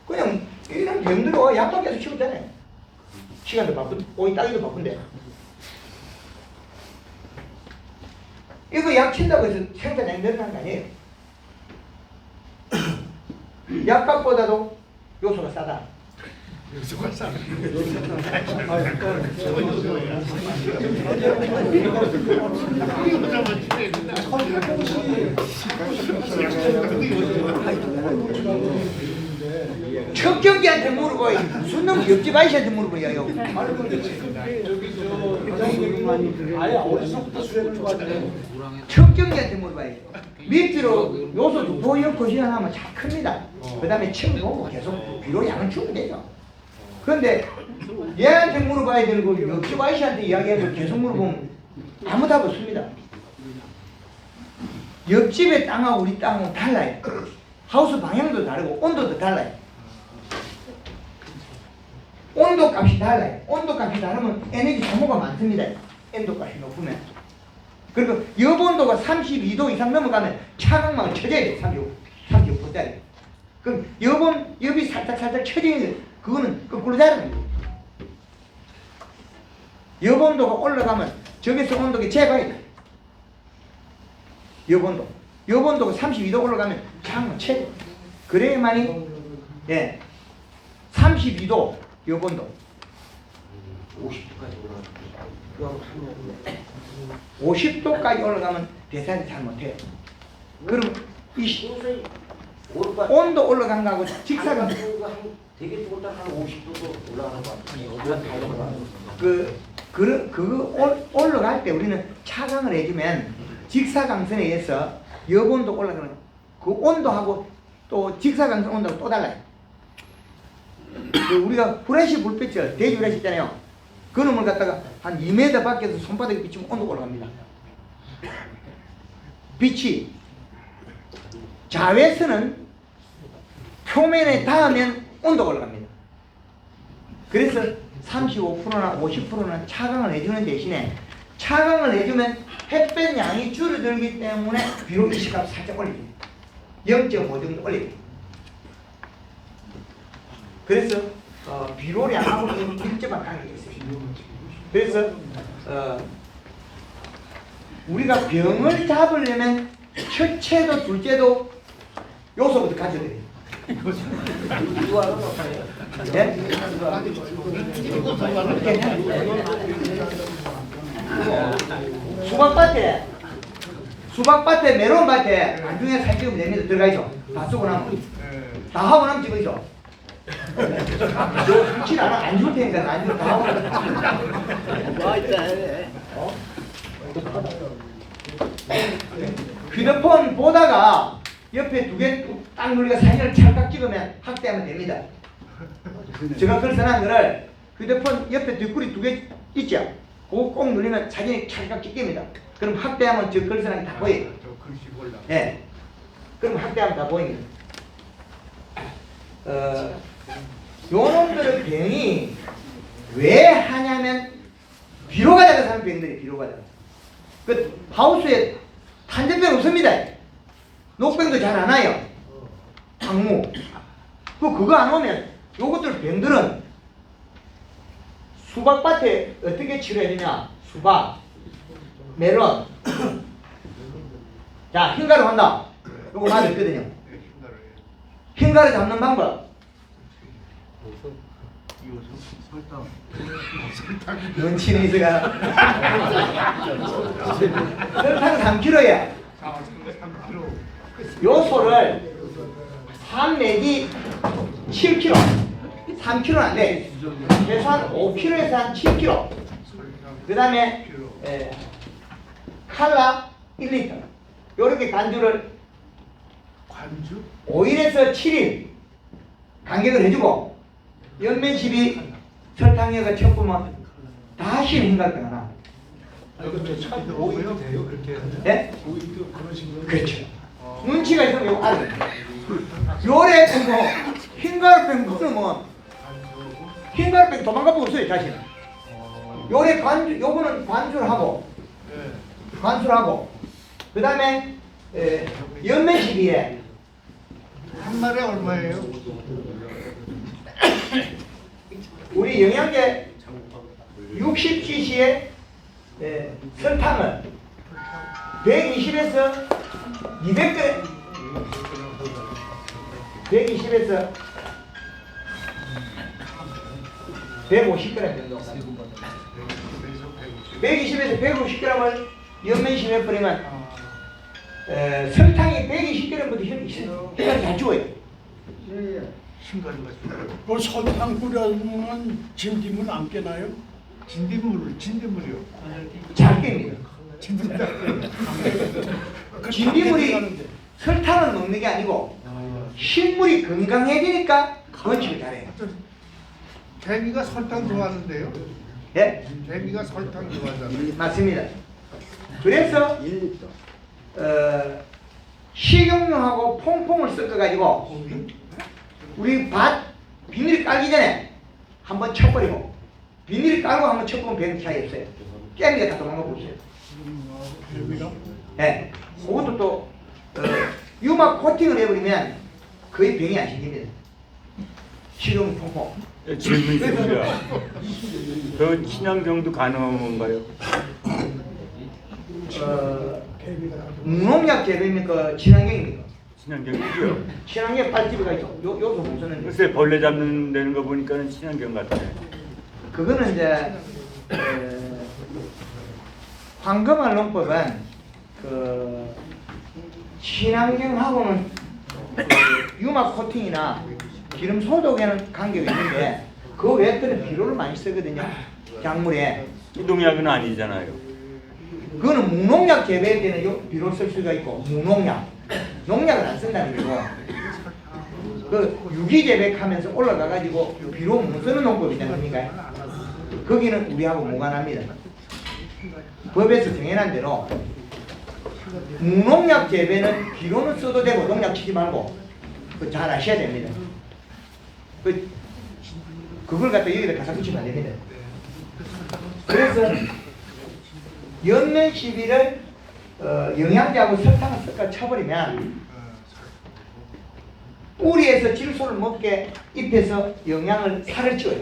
그냥 이런 병들어 약만 계속 치우잖아요. 시간도 바쁜 오이 따기도 바쁜데 이거 약 친다고 해서 생산량이 늘어나는 거 아니에요. 약값보다도 요소가 싸다. 요소가 싸. 척경기한테 물어봐. 무슨 놈 옆집 아저씨한테 물어봐요. 아예 어디서부터 수행을 좋아하냐. 척경기한테 물어봐요. 밑으로 요소 보형 거시나 하면 잘 큽니다. 그 다음에 침 보고 계속 비료 양을 주면 되죠. 그런데 얘한테 물어봐야 되고 옆집 아저씨한테 이야기하고 계속 물어보면 아무 답 없습니다. 옆집의 땅하고 우리 땅하고 달라요. 하우스 방향도 다르고 온도도 달라요. 온도 값이 달라요. 온도 값이 다르면 에너지 소모가 많습니다. 온도 값이 높으면. 그리고 여본도가 32도 이상 넘어가면 차광망을 쳐줘야 돼요. 35도짜리. 그럼 엽이 살짝 쳐지는 그거는 거꾸로 자르는 거예요. 여본도가 올라가면 저기서 온도가 재봐야 돼요. 여본도가 32도 올라가면 차광망 쳐요. 그래야만이 32도 여본도 50도까지 올라가면 대사를 잘 못해요. 그럼 이 온도 올라간 거하고 직사광 되게 조금 한 50도도 올라가는 것 같아요. 그거 올라갈 때 우리는 차광을 해주면 직사광선에 의해서 여본도 올라가는 그 온도하고 또 직사광선 온도가 또 달라요. 우리가 후레쉬 불빛을 대기 후레쉬 있잖아요. 그놈을 갖다가 한 2m 밖에서 손바닥에 비추면 온도가 올라갑니다. 빛이 자외선은 표면에 닿으면 온도가 올라갑니다. 그래서 35%나 50%는 차광을 해주는 대신에 차광을 해주면 햇볕 양이 줄어들기 때문에 비로 이시값 살짝 올립니다. 0.5 정도 올립니다. 그래서 비료량하고 밀접한 관계가 있습니다. 그래서 우리가 병을 잡으려면 첫째도 둘째도 요소부터 가져야 돼요. 네? 수박밭에 메론밭에 안중에 살 찍으면 됩니다. 들어가있죠. 다 쓰고 나면 다 하고 나면 찍어있죠. 너 그렇지 않아. 안 줄 테니까 안 줄. 다 하고 휴대폰 보다가 옆에 두 개 딱 누르니까 사진을 찰칵 찍으면 확대하면 됩니다. 제가 그걸 써놓은 거를 휴대폰 옆에 뒷구리 두 개 있죠? 그거 꼭 누르면 사진이 찰칵 찍힙니다. 그럼 확대하면 저 글 써놓은 게 다 보여요. 예. 네. 그럼 확대하면 다 보입니다. 요놈들의 병이 왜 하냐면 비료가 작아서 하는 병들이 비료가 작아서. 그 하우스에 탄저병 없습니다. 녹병도 잘 안 와요. 항무. 그거 안 오면 요것들 병들은 수박밭에 어떻게 치료해야 되냐? 수박, 메론. 자, 흰가루 한다. 요거 맞았거든요. 흰가루 잡는 방법. 눈치는 있어가. 설탕 3kg야. 요소를 3 내지 7kg. 3kg는 안 돼. 그래서 한 5kg에서 한 7kg. 그 다음에 칼라 1리터. 요렇게 간주를 5일에서 7일 간격을 해주고 연면십이 설탕에가 쳤으면 다시 흰가루 하나. 오이도 돼요 그렇게. 네? 오이도 그런 식으로. 그렇죠. 눈치가 있으면 요거 알아요. 요래 뭐 흰가루병 먹으면 흰가루병 도망가 보고 있어요 자신은. 요래 관주 요거는 관주를 하고 그 다음에 연면십이에 한 마리에 얼마예요? 우리 영양제 60cc에 설탕을 120에서 200g 120에서 150g 정도 120에서 150g을 연면심에 뿌리면 설탕이 120g부터 혈이 잘 죽어요. 그 설탕 뿌려주면 진딧물 안 깨나요? 진딧물이요. 잘 깹니다. 진딧물이 설탕을 먹는 게 아니고 식물이 건강해지니까 건축을 잘해요. 개미가 설탕 좋아하는데요. 예? 개미가 설탕 좋아하잖아요. 맞습니다. 그래서 식용유하고 퐁퐁을 섞어가지고 우리 밭 비닐 깔기 전에 한번 쳐버리고 비닐 깔고 한번 쳐보면 별 차이 없어요. 깨미가 다 도망가고 있어요. 예. 그것도 또 유막 코팅을 해버리면 거의 병이 안 생깁니다. 식용유 퐁퐁. 질문이 있습니다. 그 친환경도 가능한 건가요? 무농약 재배입니까? 친환경입니까? 친환경이요. 친환경 빨집이가 있죠. 요소 무서는 글쎄 벌레 잡는 데는 거 보니까는 친환경 같아요. 그거는 이제 황금알 농법은 그 친환경하고는 유막 코팅이나 기름 소독에는 관계가 있는데 그 외에는 비료를 많이 쓰거든요. 작물에. 농약은 아니잖아요. 그거는 무농약 재배할 때는 비료 쓸 수가 있고 무농약. 농약을 안 쓴다는 거고. 그 유기재배하면서 올라가가지고 비료 못 쓰는 농법이지 않습니까? 거기는 우리하고 무관합니다. 법에서 정해놓은 대로 무농약 재배는 비료는 써도 되고 농약 치지 말고 그 잘 아셔야 됩니다. 그걸 갖다 여기다 가사 붙이면 안 됩니다. 그래서 연면 시비를 영양제하고 설탕을 섞어 쳐버리면 뿌리에서 질소를 먹게 잎에서 영양을 살을 찌워요.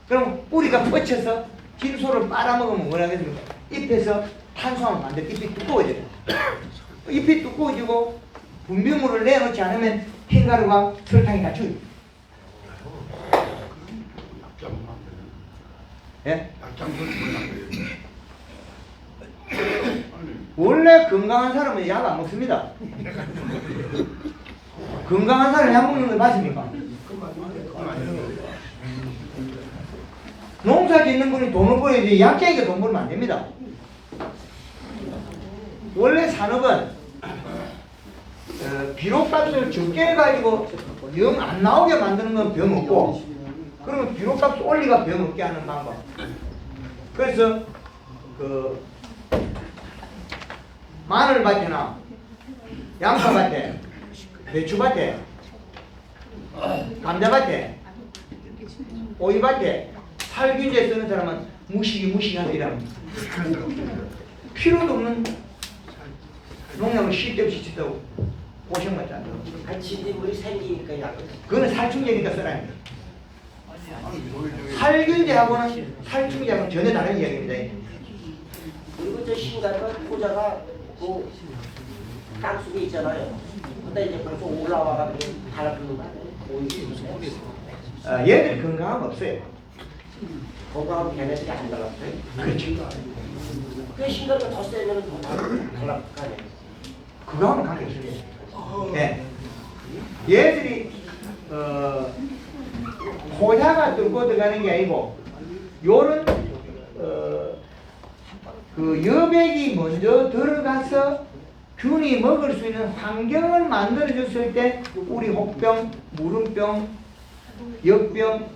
그럼 뿌리가 뻗쳐서 질소를 빨아먹으면 뭐라 하겠습니까? 잎에서 탄수화물 만들 잎이 두꺼워져요. 잎이 두꺼워지고 분비물을 내놓지 않으면 흰가루가 설탕이 다 죽어요. 예? 원래 건강한 사람은 약 안 먹습니다. 건강한 사람이 약 먹는 걸 봤습니까? 농사 짓는 분이 돈을 벌어야지 약쟁이가 돈 벌면 안 됩니다. 원래 산업은 비료값을 적게 가지고 영 안 나오게 만드는 건 병 없고, 그러면 비료값을 올리가 병 없게 하는 방법. 그래서 그 마늘밭이나 양파밭에, 배추밭에, 감자밭에, 오이밭에 살균제 쓰는 사람은 무시무시한 일합니다. 필요도 없는 농약을 쓸데없이 짓다고 고생만 짠다. 한치들이 생기니까 약을. 그거는 살충제니까 쓰라는 거예요. 살균제하고는 살충제하고는 전혀 다른 이야기입니다. 그리고 저 신간과 포자가 그 땅속에 있잖아요. 근데 이제 벌써 올라와가지고 달아붙는 거 아니에요? 얘들 건강함 없어요. 건강하고 걔네들이 안 달랐어요? 그렇죠. 그 신간과 더 세면 더 달라붙을 거 아니에요? 그거하고는 관계없어요. 네. 얘들이 호자가 뚫고 들어가는 게 아니고 요런 그 여백이 먼저 들어가서 균이 먹을 수 있는 환경을 만들어줬을 때 우리 혹병, 무름병, 역병,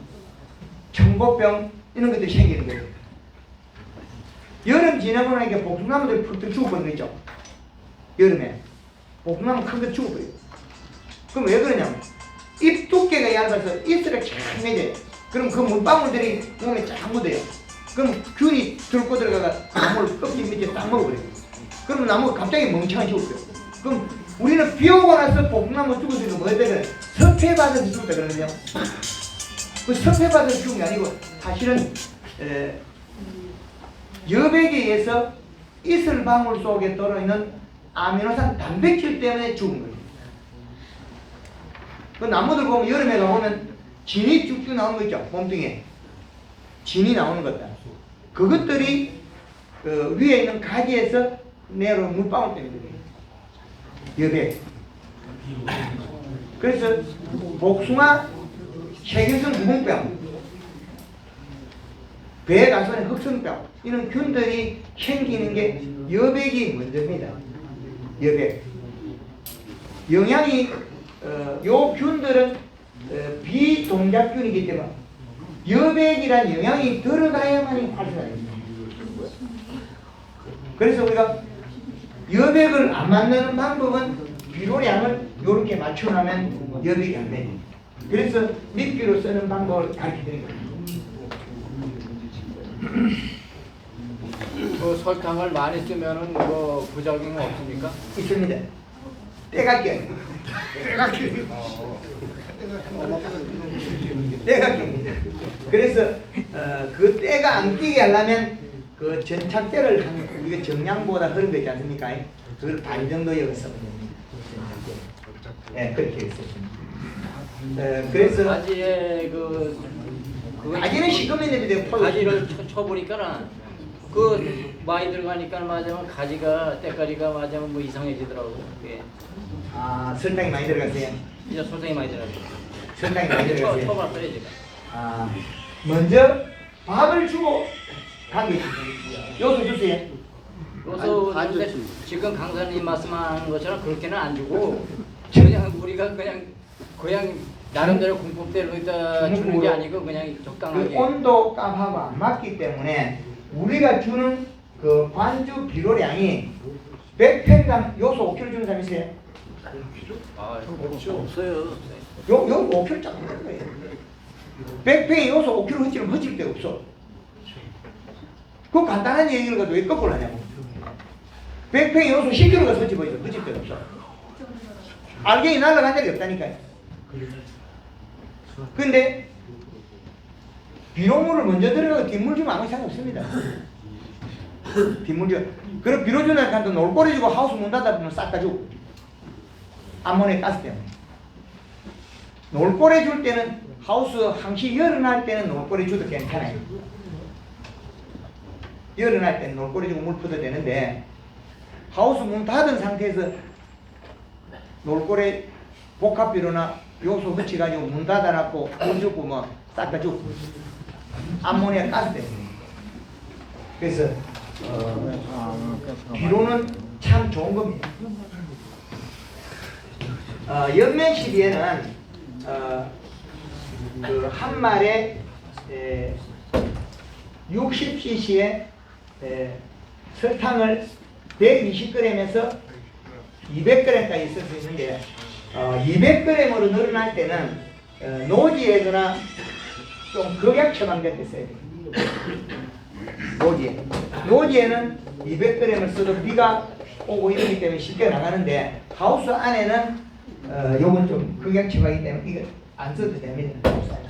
청고병 이런 것들이 생기는 거예요. 여름 지나고 나니까 복숭나무들이 푹 죽어버리는 거 있죠. 여름에 복숭나무 큰 거 죽어버려요. 그럼 왜 그러냐면 잎 두께가 얇아서 잎들이 쫙 맺어요. 그럼 그 물방울들이 몸에 쫙 묻어요. 그럼 균이 들고 들어가가 나무를 껍질 밑에 딱 먹어버려요. 그러면 나무가 갑자기 멍청한 죽어요. 그럼 우리는 비 오고 나서 복숭나무 죽을 때는 뭐야 되거든요? 섭해 받아서 죽었다 그러거든요. 그 섭해 받아서 죽은 게 아니고 사실은 여백에 의해서 이슬방울 속에 들어있는 아미노산 단백질 때문에 죽은 거예요. 그 나무들 보면 여름에 가보면 진이 쭉쭉 나오는 거 있죠. 몸뚱이에 진이 나오는 것들. 그것들이 위에 있는 가지에서 내려오는 물방울 때문에 그래요. 여백. 그래서 복숭아 세균성 구멍병, 배가선의 흑성병 이런 균들이 생기는 게 여백이 먼저입니다. 여백. 영양이 요 균들은 비동작균이기 때문에 여백이란 영양이 들어가야만이 활성화됩니다. 그래서 우리가 여백을 안 만드는 방법은 비료량을 이렇게 맞춰놓으면 여백이 안 됩니다. 그래서 미끼로 쓰는 방법을 가르쳐드린 거예요. 그 설탕을 많이 쓰면은 뭐 부작용이 없습니까? 있습니다. 때가 껴요. 때가 낍니다. 그래서 그 때가 안 끼게 하려면 그 전착제를 우리가 정량보다 흐른 거 있지 않습니까? 그걸 반 정도 여기서 네, 그렇게 했어요. 그래서 가지에 가지는 시커먼데 가지를 쳐보니까는 그 많이 들어가니까 맞으면 가지가 때까지가 맞으면 뭐 이상해지더라고. 예. 아 설탕이 많이 들어갔어요. 이제 설탕이 많이 들어가요. 설탕이 많이 들어갔어요. 쳐봤어요 제가. 아 먼저 밥을 주고 간 게 요소 주세요. 요소 주는데 지금 강사님 말씀하는 것처럼 그렇게는 안 주고 그냥 우리가 그냥 나름대로 공법대로 있다 주는 게 아니고 그냥 그 적당하게. 온도 값하고 안 맞기 때문에 우리가 주는 그 관주 비료량이 100평당 요소 5kg 주는 사람이 있어요? 없어요. 요 5kg 쫙 주는 거예요. 100평에 요소 5kg 흩지면 흩질 데가 없어. 그 간단한 얘기를 가지고 왜 거꾸로 하냐고. 100평에 요소 10kg가 흩집어져. 흩질 데가 없어. 알갱이 날아간 적이 없다니까요. 근데 비료물을 먼저 들어가고 뒷물 주면 아무 상관 없습니다. 뒷물 줘. 그럼 비료 주는 한도 놀고리 주고 하우스 문 닫아 보면 싹 다 주고. 암모니아 가스 때문에. 놀고리 줄 때는 하우스 항시 열어날 때는 놀고리 줘도 괜찮아요. 열어날 때는 놀고리 주고 물 퍼도 되는데 하우스 문 닫은 상태에서 놀고리 복합비료나 요소 묻혀가지고 문 닫아놨고 물 주고 뭐 싹 다 주고 암모니아 가스 때문에. 그래서 비료는 참 좋은 겁니다. 연면 시비에는 그 한 말에 60cc의 설탕을 120g에서 200g까지 쓸 수 있는데 200g으로 늘어날 때는 노지에거나 좀 극약 처방될 때 써야 돼요. 노지에는 200g을 써도 비가 오고 이러기 때문에 쉽게 나가는데 하우스 안에는 요건 좀 극약 처방이기 때문에 이거 안 써도 됩니다. 하우스 안에.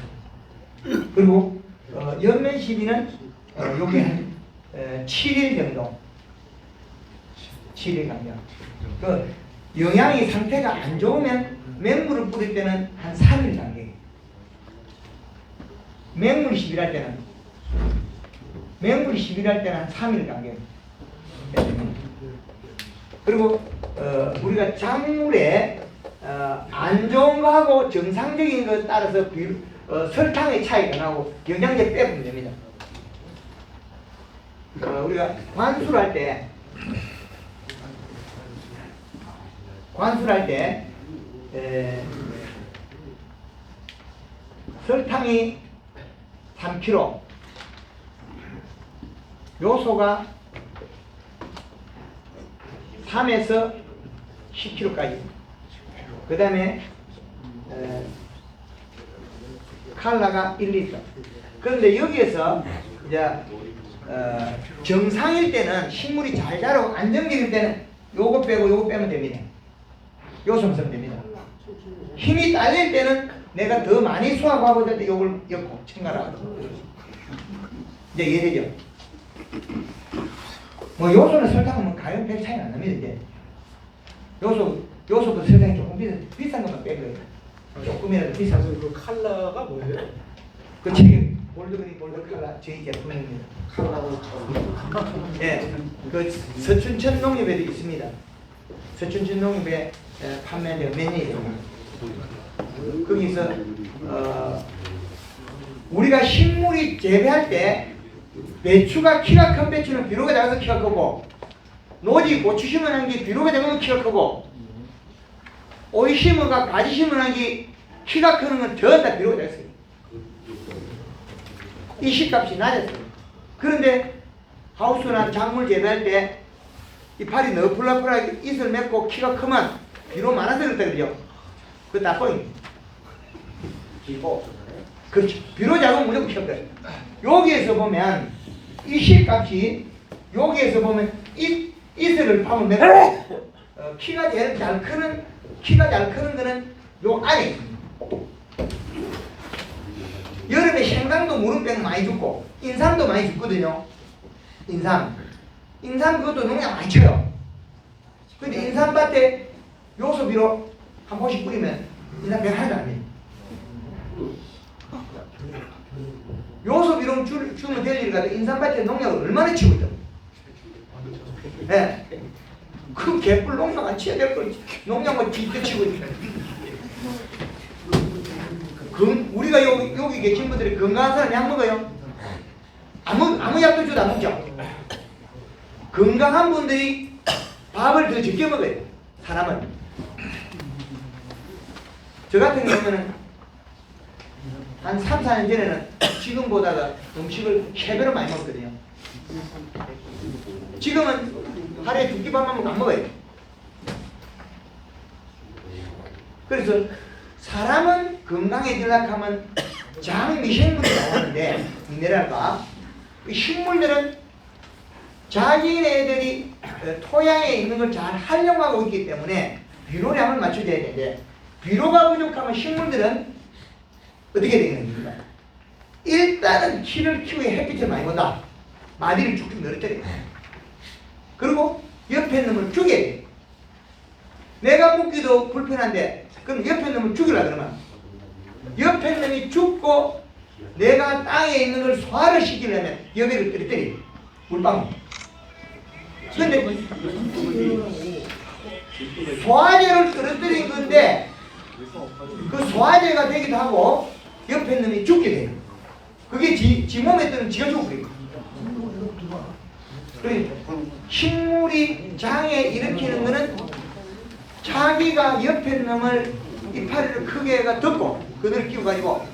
그리고 연면 시비는 요게 한 7일 정도 7일 간격. 그 영양이 상태가 안 좋으면 맹물을 뿌릴 때는 한 3일 간격. 맹물 시비할 때는 한 3일 간격. 그리고 우리가 작물에 안 좋은 거하고 정상적인 거 따라서 설탕의 차이가 나고 영양제 빼면 됩니다. 우리가 관수를 할 때 설탕이 3kg, 요소가 3에서 10kg까지. 그 다음에 칼라가 1리터. 그런데 여기에서 이제 정상일 때는 식물이 잘 자라고 안정적일 때는 요거 빼고 요거 빼면 됩니다. 요소만 쓰면 됩니다. 힘이 딸릴 때는 내가 더 많이 수확하고 될 때 요걸 엮고 첨가하고. 이제 이해되죠? 뭐 요소는 설탕은 뭐 가격 별 차이는 안 납니다. 이제 요소보다 설탕이 조금 비싼 것만 빼고요. 조금이라도 비싸서. 그 칼라가 뭐예요? 그 책임 볼드그린 볼드 칼라 저희 제품입니다. 예, 그 서춘천 농협에도 있습니다. 서춘천 농협에 판매되는 메뉴예요. 거기서 우리가 식물이 재배할 때 배추가 키가 큰 배추는 비료가 작아서 키가 크고, 노지 고추 심어놓은 게 비료가 작으면 키가 크고, 오이 심어가 가지 심어놓은 게 키가 크는 건 전부 다 비료가 작았어요. 이 식값이 낮았어요. 그런데 하우스나 작물 재배할 때 이파리 너플라플하게 잇을 맺고 키가 크면 비료 많아서 그렇다 그러죠. 그거 다 뻥입니다. 그렇죠. 비료 작으면 무조건 키가 커요. 여기에서 보면 이 식값이 여기에서 보면 잇을 파면 맺고 키가 제일 잘 크는 거는 요 안에 있습니다. 여름에 생강도 무름병 많이 죽고 인삼도 많이 죽거든요. 인삼 그것도 농약 많이 쳐요. 근데 인삼밭에 요소비료 한 포씩 뿌리면 인삼병 하나도 안 돼요. 요소비료 주면 될 일 가지고 인삼밭에 농약을 얼마나 치고 있다. 네. 그 개뿔 농약 안 치어야 될 걸 농약만 뒤집어 치고 있다. 우리가 여기 계신 분들이 건강한 사람 약 먹어요? 아무 약도 줘도 안 먹죠? 건강한 분들이 밥을 더 적게 먹어요. 사람은. 저 같은 경우는 한 3, 4년 전에는 지금보다 음식을 3배로 많이 먹거든요. 지금은 하루에 2끼 밥만 안 먹어요. 그래서 사람은 건강해지려고 하면 장미생물이 나오는데 미네랄과 식물들은 자기네들이 토양에 있는 걸 잘 활용하고 있기 때문에 비료량을 맞춰줘야 되는데 비료가 부족하면 식물들은 어떻게 되겠습니까? 일단은 키를 키우에 햇빛을 많이 본다. 마디를 쭉쭉 늘어뜨려. 그리고 옆에 놈을 죽여야 돼. 내가 묻기도 불편한데 그럼 옆에 놈을 죽이려 그러면 옆에 놈이 죽고 내가 땅에 있는 걸 소화를 시키려면 여기를 떨어뜨려. 물방울. 근데 소화제를 떨어뜨린 건데 그 소화제가 되기도 하고 옆에 놈이 죽게 돼요. 그게 지 몸에 뜨는 지가 죽어버려요. 그러니까 식물이 장애 일으키는 거는 자기가 옆에 놈을 이파리를 크게 해가 덮고 그들을 끼워가지고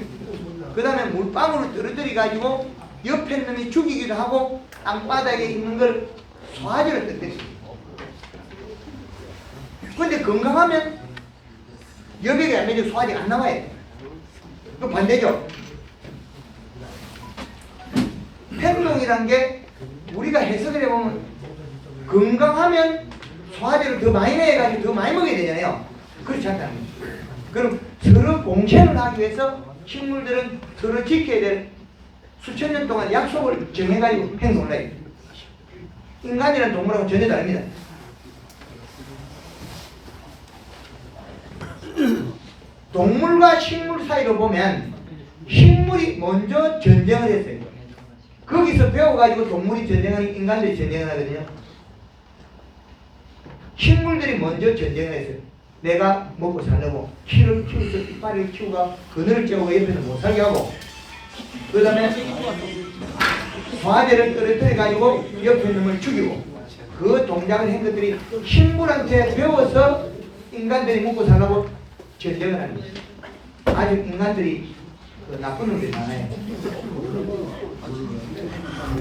그 다음에 물방울을 떨어뜨려 가지고 옆에 놈이 죽이기도 하고 땅바닥에 있는 걸 소화제를 떨어뜨려요. 근데 건강하면 여백이 안 되죠. 소화제가 안 나와요. 그 반대죠. 행동이란 게 우리가 해석을 해보면 건강하면 소화제를 더 많이 내가지고 더 많이 먹어야 되잖아요. 그렇지 않다는 거죠. 그럼 서로 공생을 하기 위해서 식물들은 서로 지켜야 될 수천 년 동안 약속을 정해가지고 행동을 해요. 인간이라는 동물하고 전혀 다릅니다. 동물과 식물 사이로 보면 식물이 먼저 전쟁을 했어요. 거기서 배워가지고 동물이 전쟁하는 인간들이 전쟁을 하거든요. 식물들이 먼저 전쟁을 했어요. 내가 먹고 살려고 키를 키워서 이빨을 키우고 그늘을 쬐고 옆에서 못 살게 하고 그 다음에 소화제를 떨어뜨려가지고 옆에 놈을 죽이고 그 동작을 한 것들이 식물한테 배워서 인간들이 먹고 살려고 전쟁을 하는 거예요. 아주 인간들이 그 나쁜 놈들이 많아요.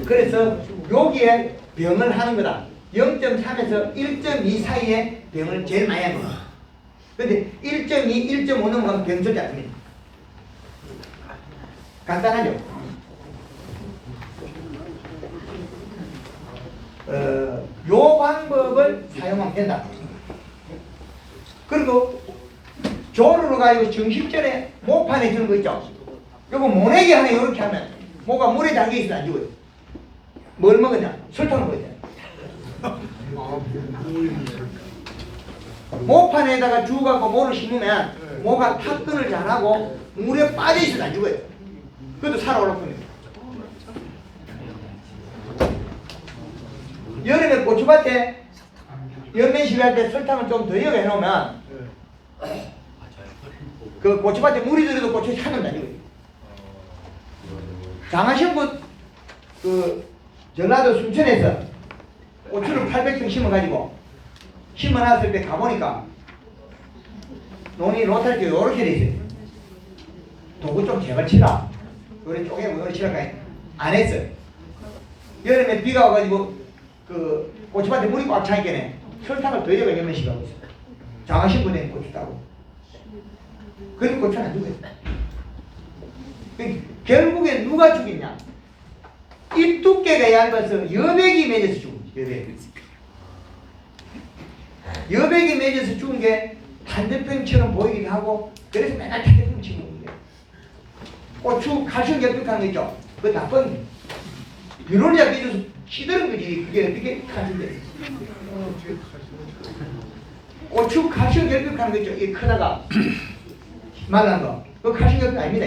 그래서 여기에 병을 하는 거다. 0.3에서 1.2 사이에 병을 제일 많이 하는 거다. 근데 1.2, 1.5 넘어가면 병 절대 안 듭니다. 간단하죠? 요 방법을 사용하면 된다. 그리고 조루를 가지고 정식전에 목판에 주는 거 있죠? 요거 모내기 하나 이렇게 하면 뭐가 물에 담겨 있으면 안 죽어요. 뭘 먹었냐? 설탕을 먹었냐? 목판에다가 주갖고 모를 심으면 모가 탁근을 잘하고 물에 빠져 있으면 안 죽어요. 그것도 살아올 겁니다. 여름에 고추밭에 연면시비 할 때 설탕을 좀 더 이어가 해놓으면 그 고추밭에 물이 들어도 고추 향은 나죠. 장하신분 그 전라도 순천에서 고추를 800평 심어가지고 심어놨을 때 가보니까 논이 로탈지 요렇게 돼 있어요. 도구 좀 제발 치라. 요래 쪼개고 요래 치라까지 안 했어요. 여름에 비가 와가지고 그 고추밭에 물이 꽉 차있겠네. 설탕을 더 이어가 연면시비 하고 있어요. 장하신분에 고추 따고. 그리고 고추는 안 죽어요. 결국에 누가 죽이냐? 이 두께가 얇아서 여백이 맺어서 죽은 거예요. 여백이 맺어서 죽은 게 탄저병처럼 보이기도 하고 그래서 맨날 탄저병 치는 거예요. 고추 칼슘 결핍한 거 있죠? 그거 나쁜 비료를 잡혀서 시드는 거지. 그게 어떻게 칼슘돼? 고추 칼슘 결핍한 거 있죠? 이게 크다가 말란 거. 그거 칼슘 결핍 아닙니다.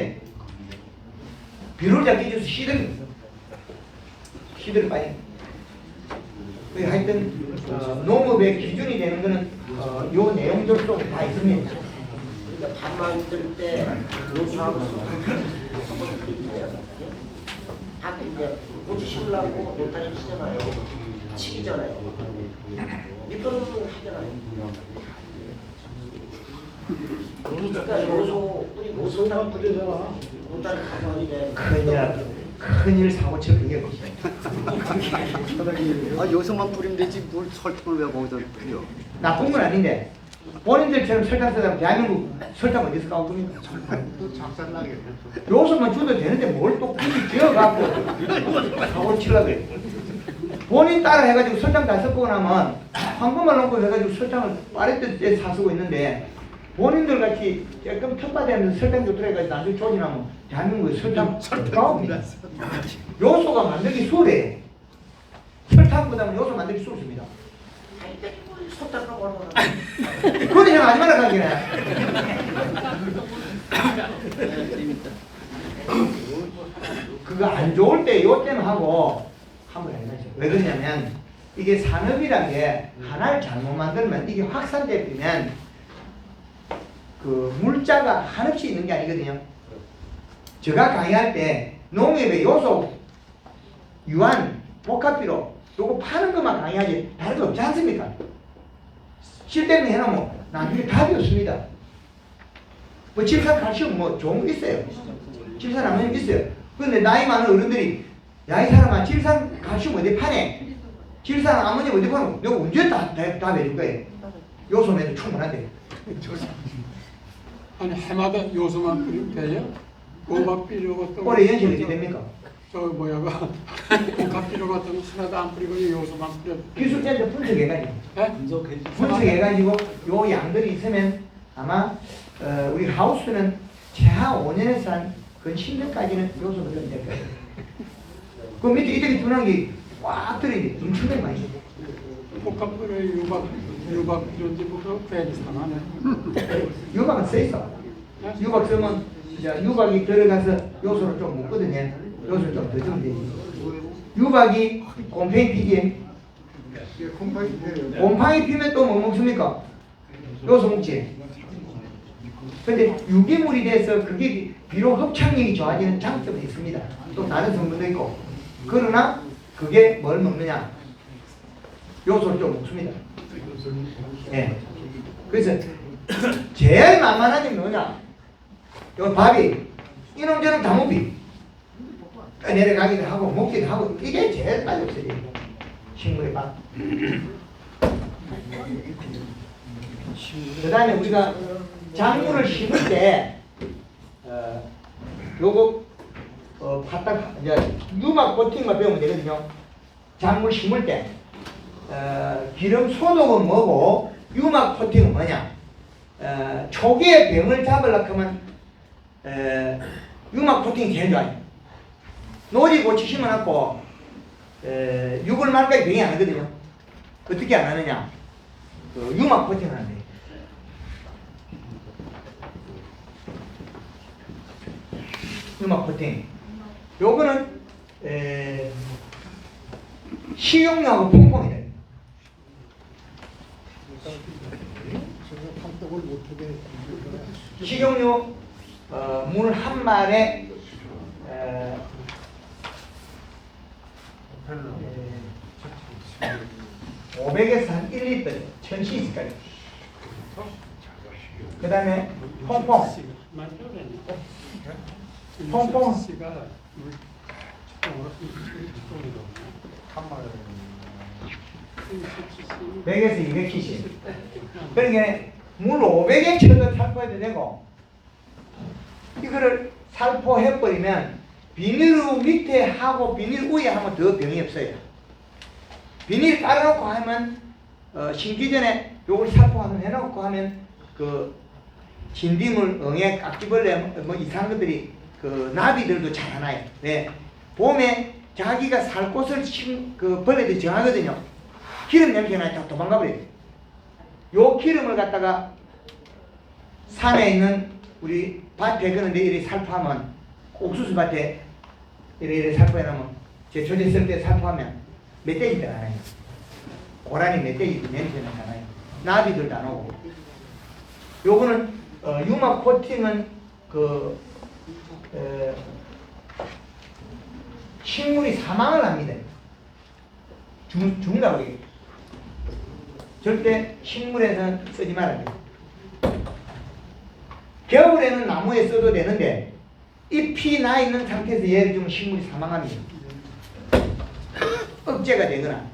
비료를 잡혀서 시드는 거예요. 시드를 빠진 하여튼 농업의 기준이 되는 거는 요 내용들 속에 다 있습니다. 그러니까 밥만 뜰 때 요수하고 밥 이제 고추 심으려고 노타리 치잖아요. 치기잖아요. 밑거름을 하잖아요. 그러니까 요소 뿌리고 요소만 뿌리잖아. 일단 가만히네. 큰일 사고 칠 그게 없어요. 아 요소만 뿌리면 되지 뭘 설탕을 왜 거기다 뿌려? 나쁜 건 아닌데 본인들처럼 설탕 쓰다 대한민국 설탕 어디서 까올 겁니까? 또 작살나게. 요소만 줘도 되는데 뭘 또 굳이 지어갖고 사고 치려고 그래. 본인 따라 해가지고 설탕 다 섞고 나면 황금알 넣고 해가지고 설탕을 빠르게 사쓰고 있는데 본인들 같이 조금 텃밭에 설탕 좋더라 해가지고 나중에 조진하면 대한민국에 설탕 가옵니다. 요소가 만들기 수월해. 설탕보다는 요소 만들기 수월습니다. 섰다가 걸어. 그건 그냥 하지 말라 하기네. 그거 안 좋을 때 요때는 하고 한번 해야죠. 왜 그러냐면 이게 산업이란 게 하나를 잘못 만들면 이게 확산되면 그 물자가 한없이 있는 게 아니거든요. 제가 강의할 때 농업의 요소, 유한, 복합비료 요거 파는 것만 강의하지 다른 거 없지 않습니까? 실대로 해놓으면 나중에 답이 없습니다. 뭐 질산 칼슘 뭐 좋은 거 있어요. 질산 아몬 있어요. 근데 나이 많은 어른들이 야 이 사람아 질산 칼슘 어디 파네? 질산 아몬늄 어디 파노? 내가 언제 다 해줄 거예요. 요소면도 충분한데. 아니 해마다 요소만 뿌리면 돼요? 오밥 비료 같은 거 올해 연식 어떻게 됩니까? 저 뭐야가 오밥 비료 같은 거 하나도 안 뿌리고 요소만 뿌려. 기술자한테 분석해가지고 네? 분석해가지고 요 양들이 있으면 아마 우리 하우스는 최하 5년에서 한 근 10년까지는 요소가 될 거예요. 그 밑에 이쪽에 둔한 게꽉 들어있는데 엄청나게 많이 있어요. 복합 비료 유박 비료인지 뭐 괜히 상하네. 유박은 써있어. 유박 쓰면 이제 유박이 들어가서 요소를 좀 먹거든요. 요소를 좀 더 주면 되지. 유박이 곰팡이 피지. 곰팡이 피면 또 뭐 먹습니까? 요소 먹지. 근데 유기물이 돼서 그게 비록 흡착력이 좋아지는 장점이 있습니다. 또 다른 성분도 있고. 그러나 그게 뭘 먹느냐? 요소를 좀 먹습니다. 예. 그래서 제일 만만한 게 뭐냐? 요 밥이 이놈저놈 다 먹기. 내려가기도 하고 먹기도 하고 이게 제일 빨리 없어져요. 식물의 밥. 그 다음에 우리가 작물을 심을 때 요거 바닥 이제 유막 코팅만 배우면 되거든요. 작물 심을 때 기름 소독은 뭐고 유막 코팅은 뭐냐? 초기에 병을 잡으려고 하면 유막 코팅이 제일 좋아요. 노지 고치 심어놨고 6월 말까지 병이 안 하거든요. 어떻게 안 하느냐? 그 유막 코팅을 하는데 유막 코팅. 요거는 식용유하고 퐁퐁이다. 식용유 물 한 말에 500에서 한 1리터 1000cc까지. 그 다음에 퐁퐁. 퐁퐁. 100에서 200cc. 그러니까 물 500에 쳐서 살포해도 되고, 이거를 살포해버리면 비닐 밑에 하고 비닐 위에 하면 더 병이 없어요. 비닐 깔아놓고 하면 심기 전에 요걸 살포하면 해놓고 하면 그 진딧물, 응애, 깍지벌레 뭐 이상한 것들이 그 나비들도 자라나요. 왜? 봄에 자기가 살 곳을 그 벌레들이 정하거든요. 기름 냄새 나니까 다 도망가 버려요. 요 기름을 갖다가 산에 있는 우리 밭에 그런데 이렇게 살포하면 옥수수 밭에 이렇게 살포해 놓으면 제초제 쓸 때 살포하면 멧돼지들 안 와요. 고라니 멧돼지 냄새는 안 와요. 나비들도 안 오고. 요거는 유막 코팅은 그 식물이 사망을 합니다. 죽는다고 해요. 절대 식물에서는 쓰지 말아야 돼요. 겨울에는 나무에 써도 되는데 잎이 나 있는 상태에서 얘를 주면 식물이 사망합니다. 억제가 되거나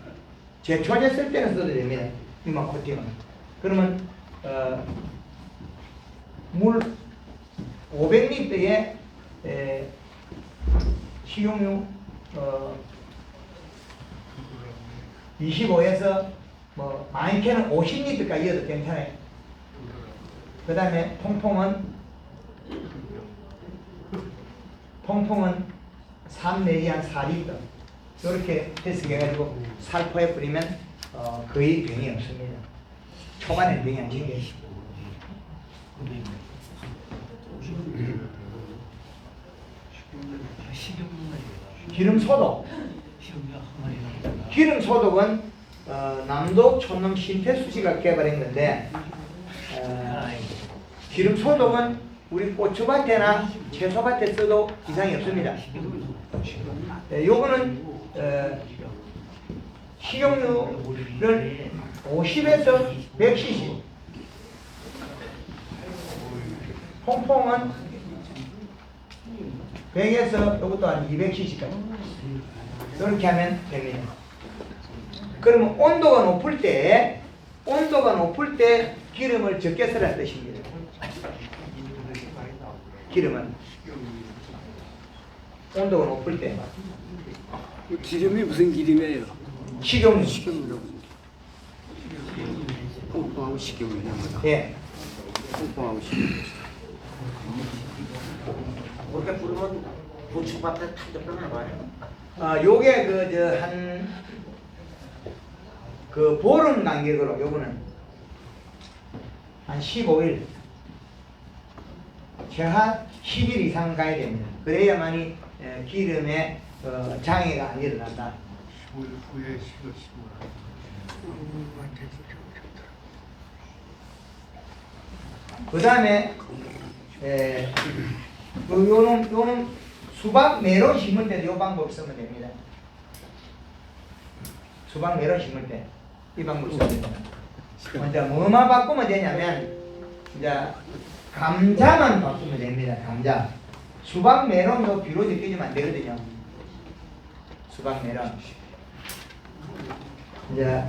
제초제 때는 써도 됩니다. 이만 코팅은. 그러면 물 500리터에 식용유 25에서 뭐 많게는 50리터까지 이어도 괜찮아요. 그 다음에 통풍은 3 내지 한 4리터 이렇게 해석해가지고 살포에 뿌리면 거의 병이 없습니다. 초반에 병이 안 생겨요. 기름 소독. 기름 소독은 남독 촌놈 심폐수지가 개발했는데 기름 소독은 우리 고추밭에나 채소밭에 써도 이상이 없습니다. 요거는 식용유를 50에서 100cc, 통풍은 100에서 이것도 한 200cc까지 이렇게 하면 됩니다. 그러면 온도가 높을 때 기름을 적게 쓰라는 뜻입니다. 기름은 온도가 높을 때 기름이 무슨 기름이에요? 식용유. 뽕뽕하고 식용유냐 뭐다. 예. 뽕뽕하고 식용유. 그렇게 부르면 고추밭에 타격도 나와요. 요게 그 보름 간격으로 요거는 한 15일 최하 10일 이상 가야 됩니다. 그래야만이 기름에 장애가 안 일어난다. 그 다음에 요는 수박 메론 심을 때도 요 방법 쓰면 됩니다. 수박 메론 심을 때 이 방법 쓰면 됩니다. 먼저 뭐만 바꾸면 되냐면 이제 감자만 바꾸면 됩니다. 감자. 수박 메론도 비로 느껴지면 안 되거든요. 수박 메론. 이제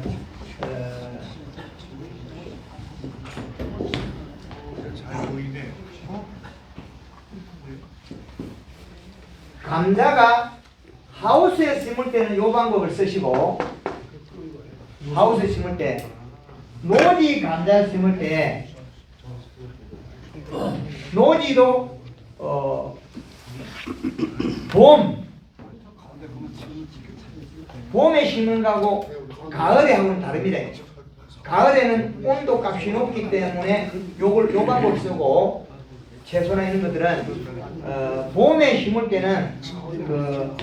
잘 보이네. 감자가 하우스에 심을 때는 이 방법을 쓰시고 하우스에 심을 때 노지 감자 심을 때 노지도 봄에 심은 거하고 가을에 하고는 다릅니다. 가을에는 온도 값이 높기 때문에 요 방법 쓰고 채소나 이런 것들은 봄에 심을 때는 그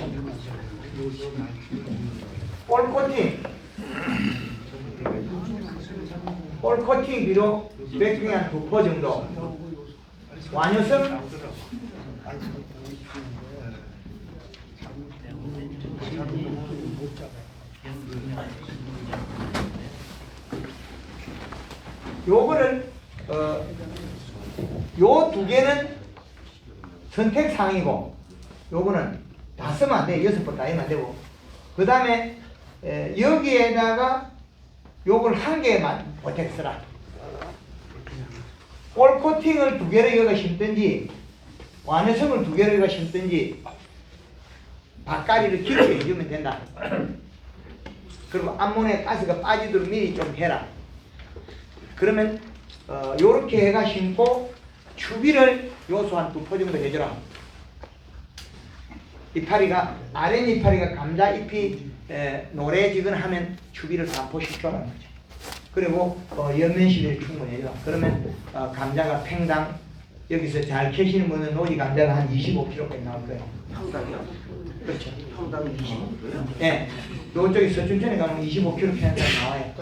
볼 코팅 비로 백종이 한 2% 정도 완효성 요거를 요 두 개는 선택사항이고 요거는 다 쓰면 안 돼. 6번 다 하면 안 되고 그 다음에 여기에다가 요걸 한 개만 어택 쓰라. 볼 코팅을 2개를 여기가 심든지 완효성을 2개를 여기가 심든지 밭가리를 길게 해주면 된다. 그리고 암모니아 가스가 빠지도록 미리 좀 해라. 그러면 요렇게 해가 심고 추비를 요소 한 2% 정도 해주라. 이파리가 아랫이파리가 감자 잎이 노래지근하면 추비를 3%씩 줘라. 그리고 연면시를 충분히 해줘. 그러면 감자가 팽당 여기서 잘 캐시는 분은 노지 감자가 한 25kg까지 나올 거예요. 평당이요? 그렇죠. 평당 25kg요? 네. 요쪽에 서춘천에 가면 25kg 캐는 사람 나와요.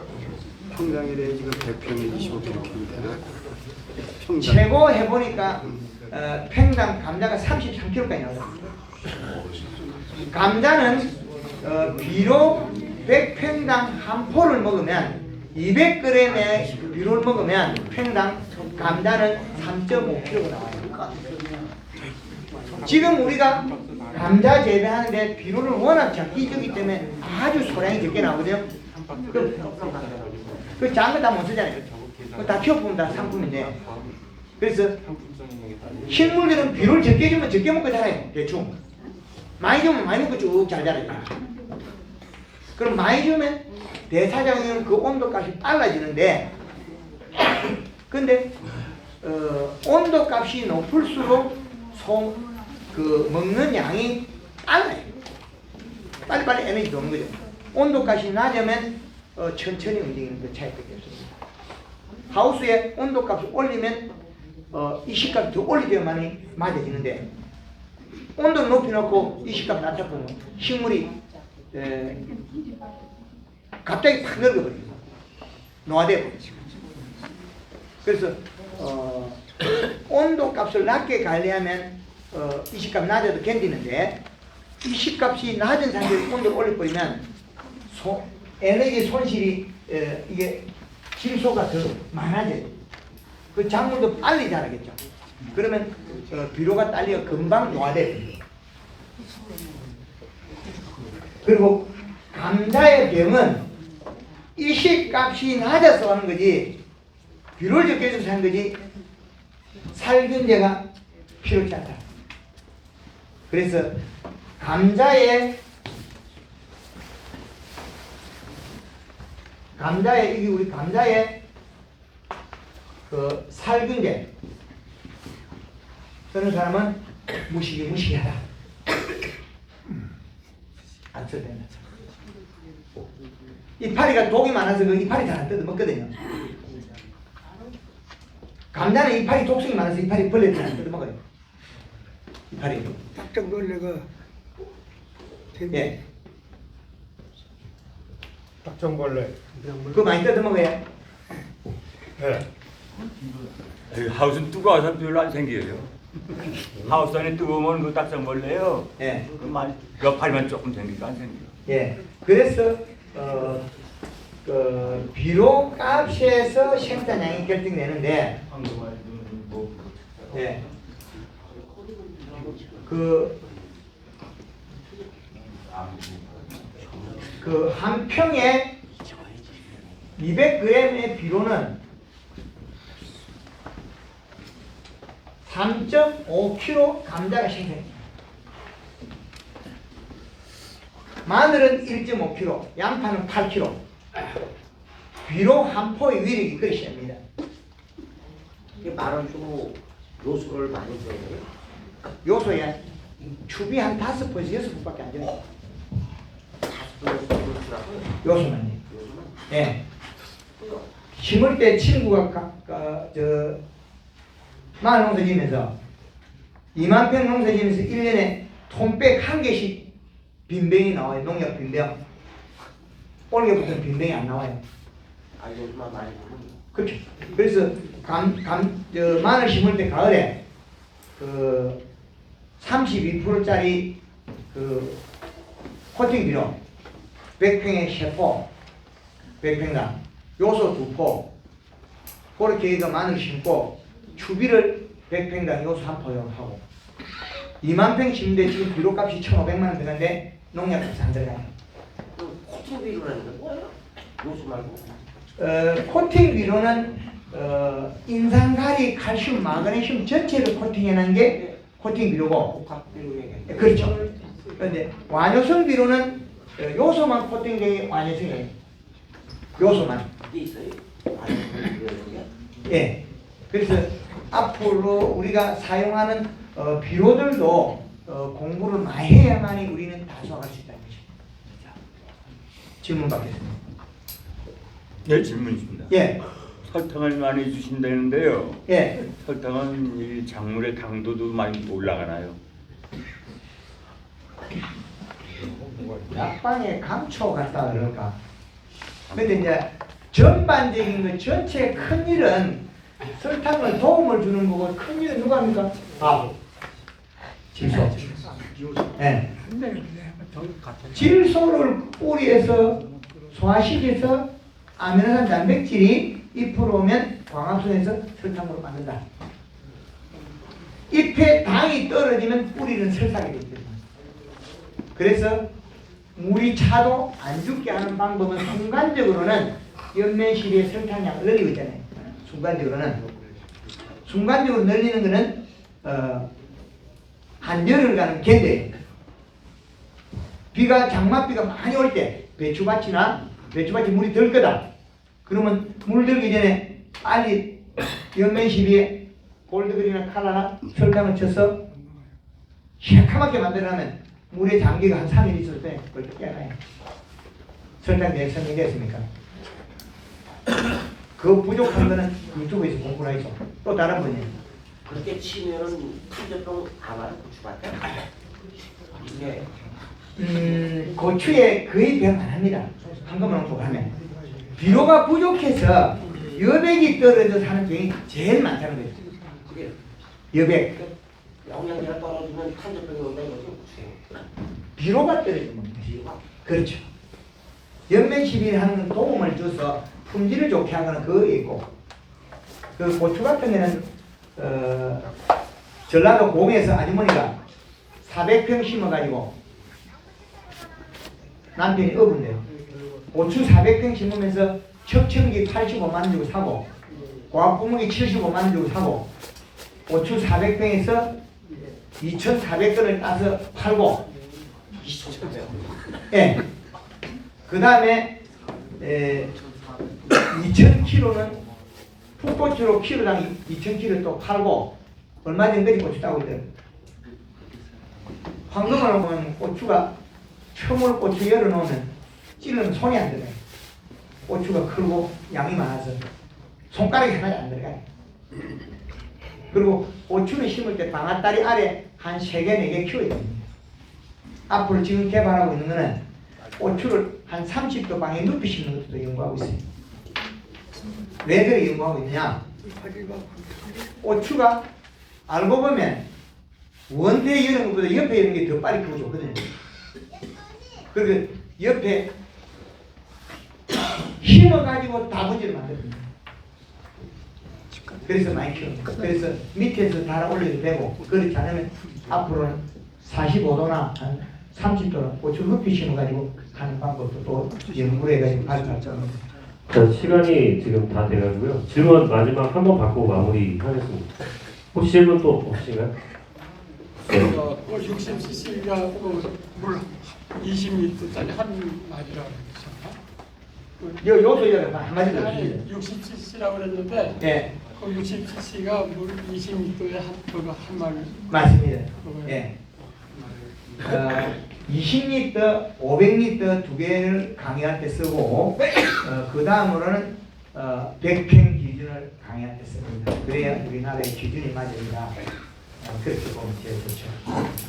평당이래 지금 100평에 25kg 킵니다. 평당. 최고 해보니까 팽당 감자가 33kg까지 나와요. 감자는 비록 100평당 한 포를 먹으면 200g의 비료를 먹으면 팽당 감자는 3.5kg가 나와요. 지금 우리가 감자 재배하는데 비료를 워낙 적게 주기 때문에 아주 소량이 적게 나오거든요. 그 작은 거 다 못 쓰잖아요. 그거 다 키워보면 다 상품인데. 그래서 식물들은 비료를 적게 주면 적게 먹고 자라요. 대충. 많이 주면 많이 먹고 쭉 잘 자라요. 그럼 많이 주면 대사장은 그 온도값이 빨라지는데, 근데 온도값이 높을수록 그 먹는 양이 빨라요. 빨리빨리 에너지 도는 거죠. 온도값이 낮으면 천천히 움직이는 그 차이밖에 없습니다. 하우스에 온도값을 올리면 이식값이 더 올리져야만이 맞아지는데, 온도를 높이 놓고 이식값 낮춰보면 식물이 갑자기 팍 늙어버려요. 노화돼버리죠. 그래서 온도값을 낮게 관리하면 이식값 낮아도 견디는데, 이식값이 낮은 상태에서 온도를 올려버리면 에너지 손실이 이게 질소가 더 많아져요. 그 작물도 빨리 자라겠죠. 그러면 비료가 딸려 금방 노화돼요. 그리고 감자의 병은 이식값이 낮아서 하는 거지, 비료를 적게 줘서 하는 거지, 살균제가 필요치 않다. 그래서 감자에 이게 우리 감자에 그 살균제 쓰는 사람은 무시기하다. 안 써도 된다. 이파리가 독이 많아서 그 이파리 잘 안 뜯어 먹거든요. 감자는 이파리 독성이 많아서 이파리 벌레들 안 뜯어 먹어요. 이파리. 딱정벌레가 예. 딱정벌레. 그거 많이 뜯어 먹어요. 네. 하우스는 뜨거워서 별로 안 생겨요. 하우스 안에 뜨거우면 그 딱정벌레요. 예. 그 파리만 조금 생기고 안 생겨요. 예. 그래서 그 비료 값에서 생산량이 결정되는데, 예. 그 한 평에 200g의 비료는 3.5kg 감자가 생산됩니다. 마늘은 1.5kg, 양파는 8kg. 비료 한 포의 위력이 그리 셉니다. 만원 주고 요소를 많이 줘야 돼요. 요소에 추비 한 5포에서 6포밖에 안 돼요. 요소만요. 예. 심을 때 친구가 마늘 농사 지면서 2만 평 농사 지면서 1년에 톤백 1개씩 빈병이 나와요. 농약 빈병. 올겨부터는 빈병이 안 나와요. 아, 요즘만 많이 보는 그렇죠. 그래서 마늘 심을 때 가을에 그 32%짜리 그 코팅 비료 100평에 3포, 100평당 요소 2포, 그렇게 해서 마늘 심고 추비를 100평당 요소 1포 하고 2만 평 심는데 지금 비료값이 1,500만 원 드는데 농약값이 안 들어가요. 코팅 비료라는 건 뭐예요? 요소 말고? 코팅 비료는 인산가리, 칼슘, 마그네슘 전체를 코팅해놓은 게 코팅 비료고, 복합 비료 얘기. 그렇죠. 그런데 완효성 비료는 요소만 코팅된 완효성이에요. 요소만. 그게 있어요? 아니, 비료 예. 그래서 앞으로 우리가 사용하는 비료들도 공부를 많이 해야만이 우리는 다 수확할 수 있다는 거죠. 질문 받겠습니다. 네, 질문 있습니다. 예. 설탕을 많이 주신다는데요. 예. 설탕은 이 작물의 당도도 많이 올라가나요? 약방에 감초 같다 그럴까. 근데 이제 전반적인 것 전체 큰 일은 설탕을 도움을 주는 거고, 큰 일은 누가 합니까? 질소. 예. 질소를 뿌리에서 소화시켜서 아미노산 단백질이 2%면 광합성에서 설탕으로 만든다. 잎에 당이 떨어지면 뿌리는 설사게 되거든요. 그래서 물이 차도 안 죽게 하는 방법은 순간적으로는 연면실의 설탕량을 늘리고 있잖아요. 순간적으로 늘리는 거는 한 열흘 가는 갠데 장맛비가 많이 올 때 배추밭이 물이 들 거다. 그러면 물 들기 전에 빨리 연면실에 골드그린이나 칼라나 설탕을 쳐서 새카맣게 만들어내면 물의 장기가 한 3일 있을 때 그걸 깨나요. 설탕 내성이 됐습니까? 그 부족한 거는 유튜브에서 공부를 해서 또 다른 분이에요. 그렇게 치면은 탄저병 안 와요 고추밭에? 이게 고추에 거의 병 안 합니다. 한꺼번에 하면 비료가 부족해서 여백이 떨어져 사는 병이 제일 많다는 거죠. 그게 여백. 영양제가 떨어지면 탄저병이 온다 이거죠. 비료가 떨어지면 그렇죠. 연면시비하는 도움을 줘서 품질을 좋게 하거나 그거 있고 그 고추 같은 경우는 전라도 공에서 아주머니가 400평 심어가지고 남편이 어부인데요. 고추 400평 심으면서 척천기 85만 원 주고 사고 고압구멍이 75만 원 주고 사고 고추 400평에서 2,400건을 따서 팔고 예. 그 다음에 2,000kg는 풋고추로 키로당 2,000kg 또 팔고 얼마 전까지 고추 따고 있대요. 황금을 보면 고추가 처물 고추 열어놓으면 찌르면 손이 안 들어가요. 고추가 크고 양이 많아서 손가락이 하나도 안 들어가요. 그리고 고추를 심을 때 방아다리 아래 한 3개, 4개 키워야 됩니다. 앞으로 지금 개발하고 있는 거는 고추를 한 30도 방에 눕히 심는 것도 연구하고 있어요. 왜 그렇게 연구하고 있느냐? 고추가 알고 보면 원대에 이런 것보다 옆에 이런 게 더 빨리 크고 좋거든요. 그리고 옆에 심어가지고 다부지를 만듭니다. 그래서 많이 키웁니다. 그래서 밑에서 달아 올려도 되고 그렇지 않으면 앞으로는 45도나 한 30도나 고추를 높이 심어가지고 하는 방법도 또 연구를 해가지고 발표할 겁니다. 자, 시간이 지금 다 돼가고요. 질문 마지막 한 번 받고 마무리하겠습니다. 혹시 질문 또 없으신가요? 그 60cc가 물 20리터짜리 한 마디라고 그랬잖아. 요소에 한마디 더 아니 주시죠. 60cc라고 그랬는데 예, 그 60cc가 물 20리터에 한 마리. 맞습니다. 예. 20리터, 500리터 두 개를 강의할 때 쓰고 그 다음으로는 100평 기준을 강의할 때 씁니다. 그래야 우리나라의 기준이 맞습니다. 그렇게 보면 제일 좋죠.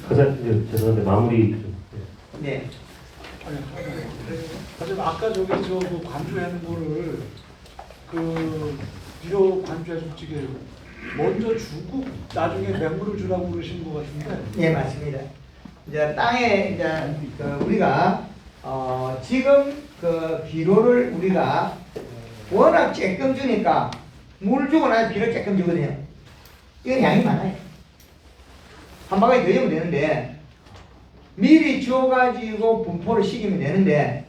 가장 죄송한데 마무리 좀. 네. 사실 아까 저기 그 관주하는 거를 그 비료 관주해 솔직히 먼저 주고 나중에 맹물을 주라고 그러신 것 같은데. 네, 맞습니다. 이제 땅에 이제 우리가 지금 그 비료를 우리가 워낙 쬐끔 주니까 물 주고 나서 비료 쬐끔 주거든요. 이건 양이 많아요. 한 바가지 더 주면 되는데 미리 줘가지고 분포를 시키면 되는데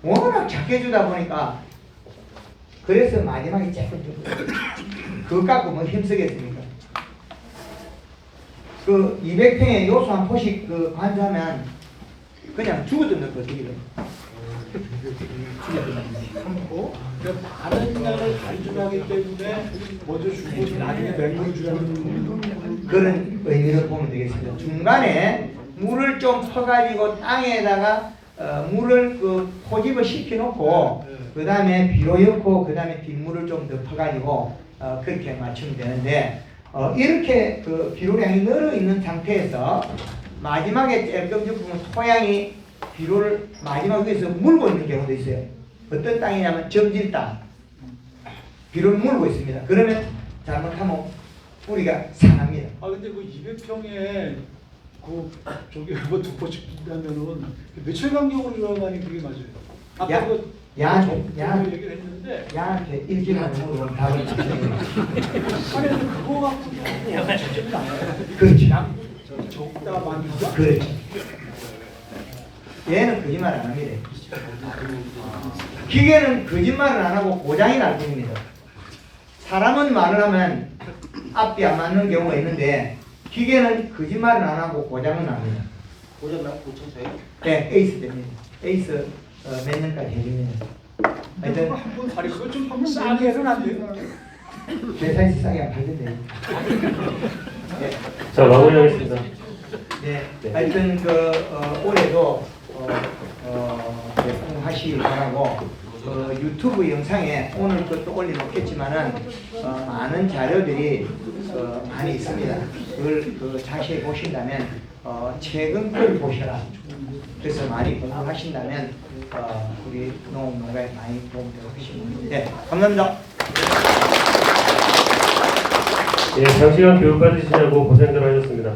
워낙 작게 주다 보니까 그래서 마지막에 쬐끔 주거든요. 그거 갖고 뭐 힘쓰겠습니까? 그 200평에 요소 한 포씩 그 관주하면 그냥 죽어도 넣고 어떻게 돼? 많은 양을 간주하기 때문에 먼저 주고 나중에 맹물을 주라는 그런 의미를 보면 되겠습니다. 중간에 물을 좀 퍼가지고 땅에다가 물을 그 포집을 시켜놓고 그 다음에 비료 넣고 그 다음에 뒷물을 좀 더 퍼가지고 그렇게 맞추면 되는데 이렇게 그 비료량이 늘어 있는 상태에서 마지막에 쬐끔 주면 토양이 비료를 마지막 위에서 물고 있는 경우도 있어요. 어떤 땅이냐면 점질 땅. 비료를 물고 있습니다. 그러면 잘못하면 뿌리가 상합니다. 아 근데 그 200평에 그 저기 뭐 두 포씩 준다면은 며칠 간격으로 들어가니 그게 맞아요. 아까 약 그 얘기를 했는데 야한테 일기만 물어보면 답을 안 해요. 아니 그거 갖고 적지 않아요. 그렇죠. 양 적다 많다. 그렇죠. 얘는 거짓말 안 합니다. 기계는 거짓말을 안 하고 고장이 날 뿐입니다. 사람은 말을 하면 앞이 안 맞는 경우가 있는데 기계는 거짓말을 안 하고 고장은 납니다. 고장나면 고쳐서요? 네, 에이스 됩니다. 에이스 몇 년까지 해줍니다. 하여튼 한번 다리 그거 좀 한번 싸게 해서는 안 돼요. 회사에서 싸게 안 팔던데. 자, 마무리하겠습니다. 네, 하여튼 올해도 하시길 바라고 유튜브 영상에 오늘 것도 올려놓겠지만은 많은 자료들이 많이 있습니다. 그걸 자세히 보신다면 최근 걸 보셔라. 그래서 많이 공부하신다면 우리 농업농가에 많이 도움될 것입니다. 네, 감사합니다. 예, 장시간 교육 받으시냐고 고생들 하셨습니다.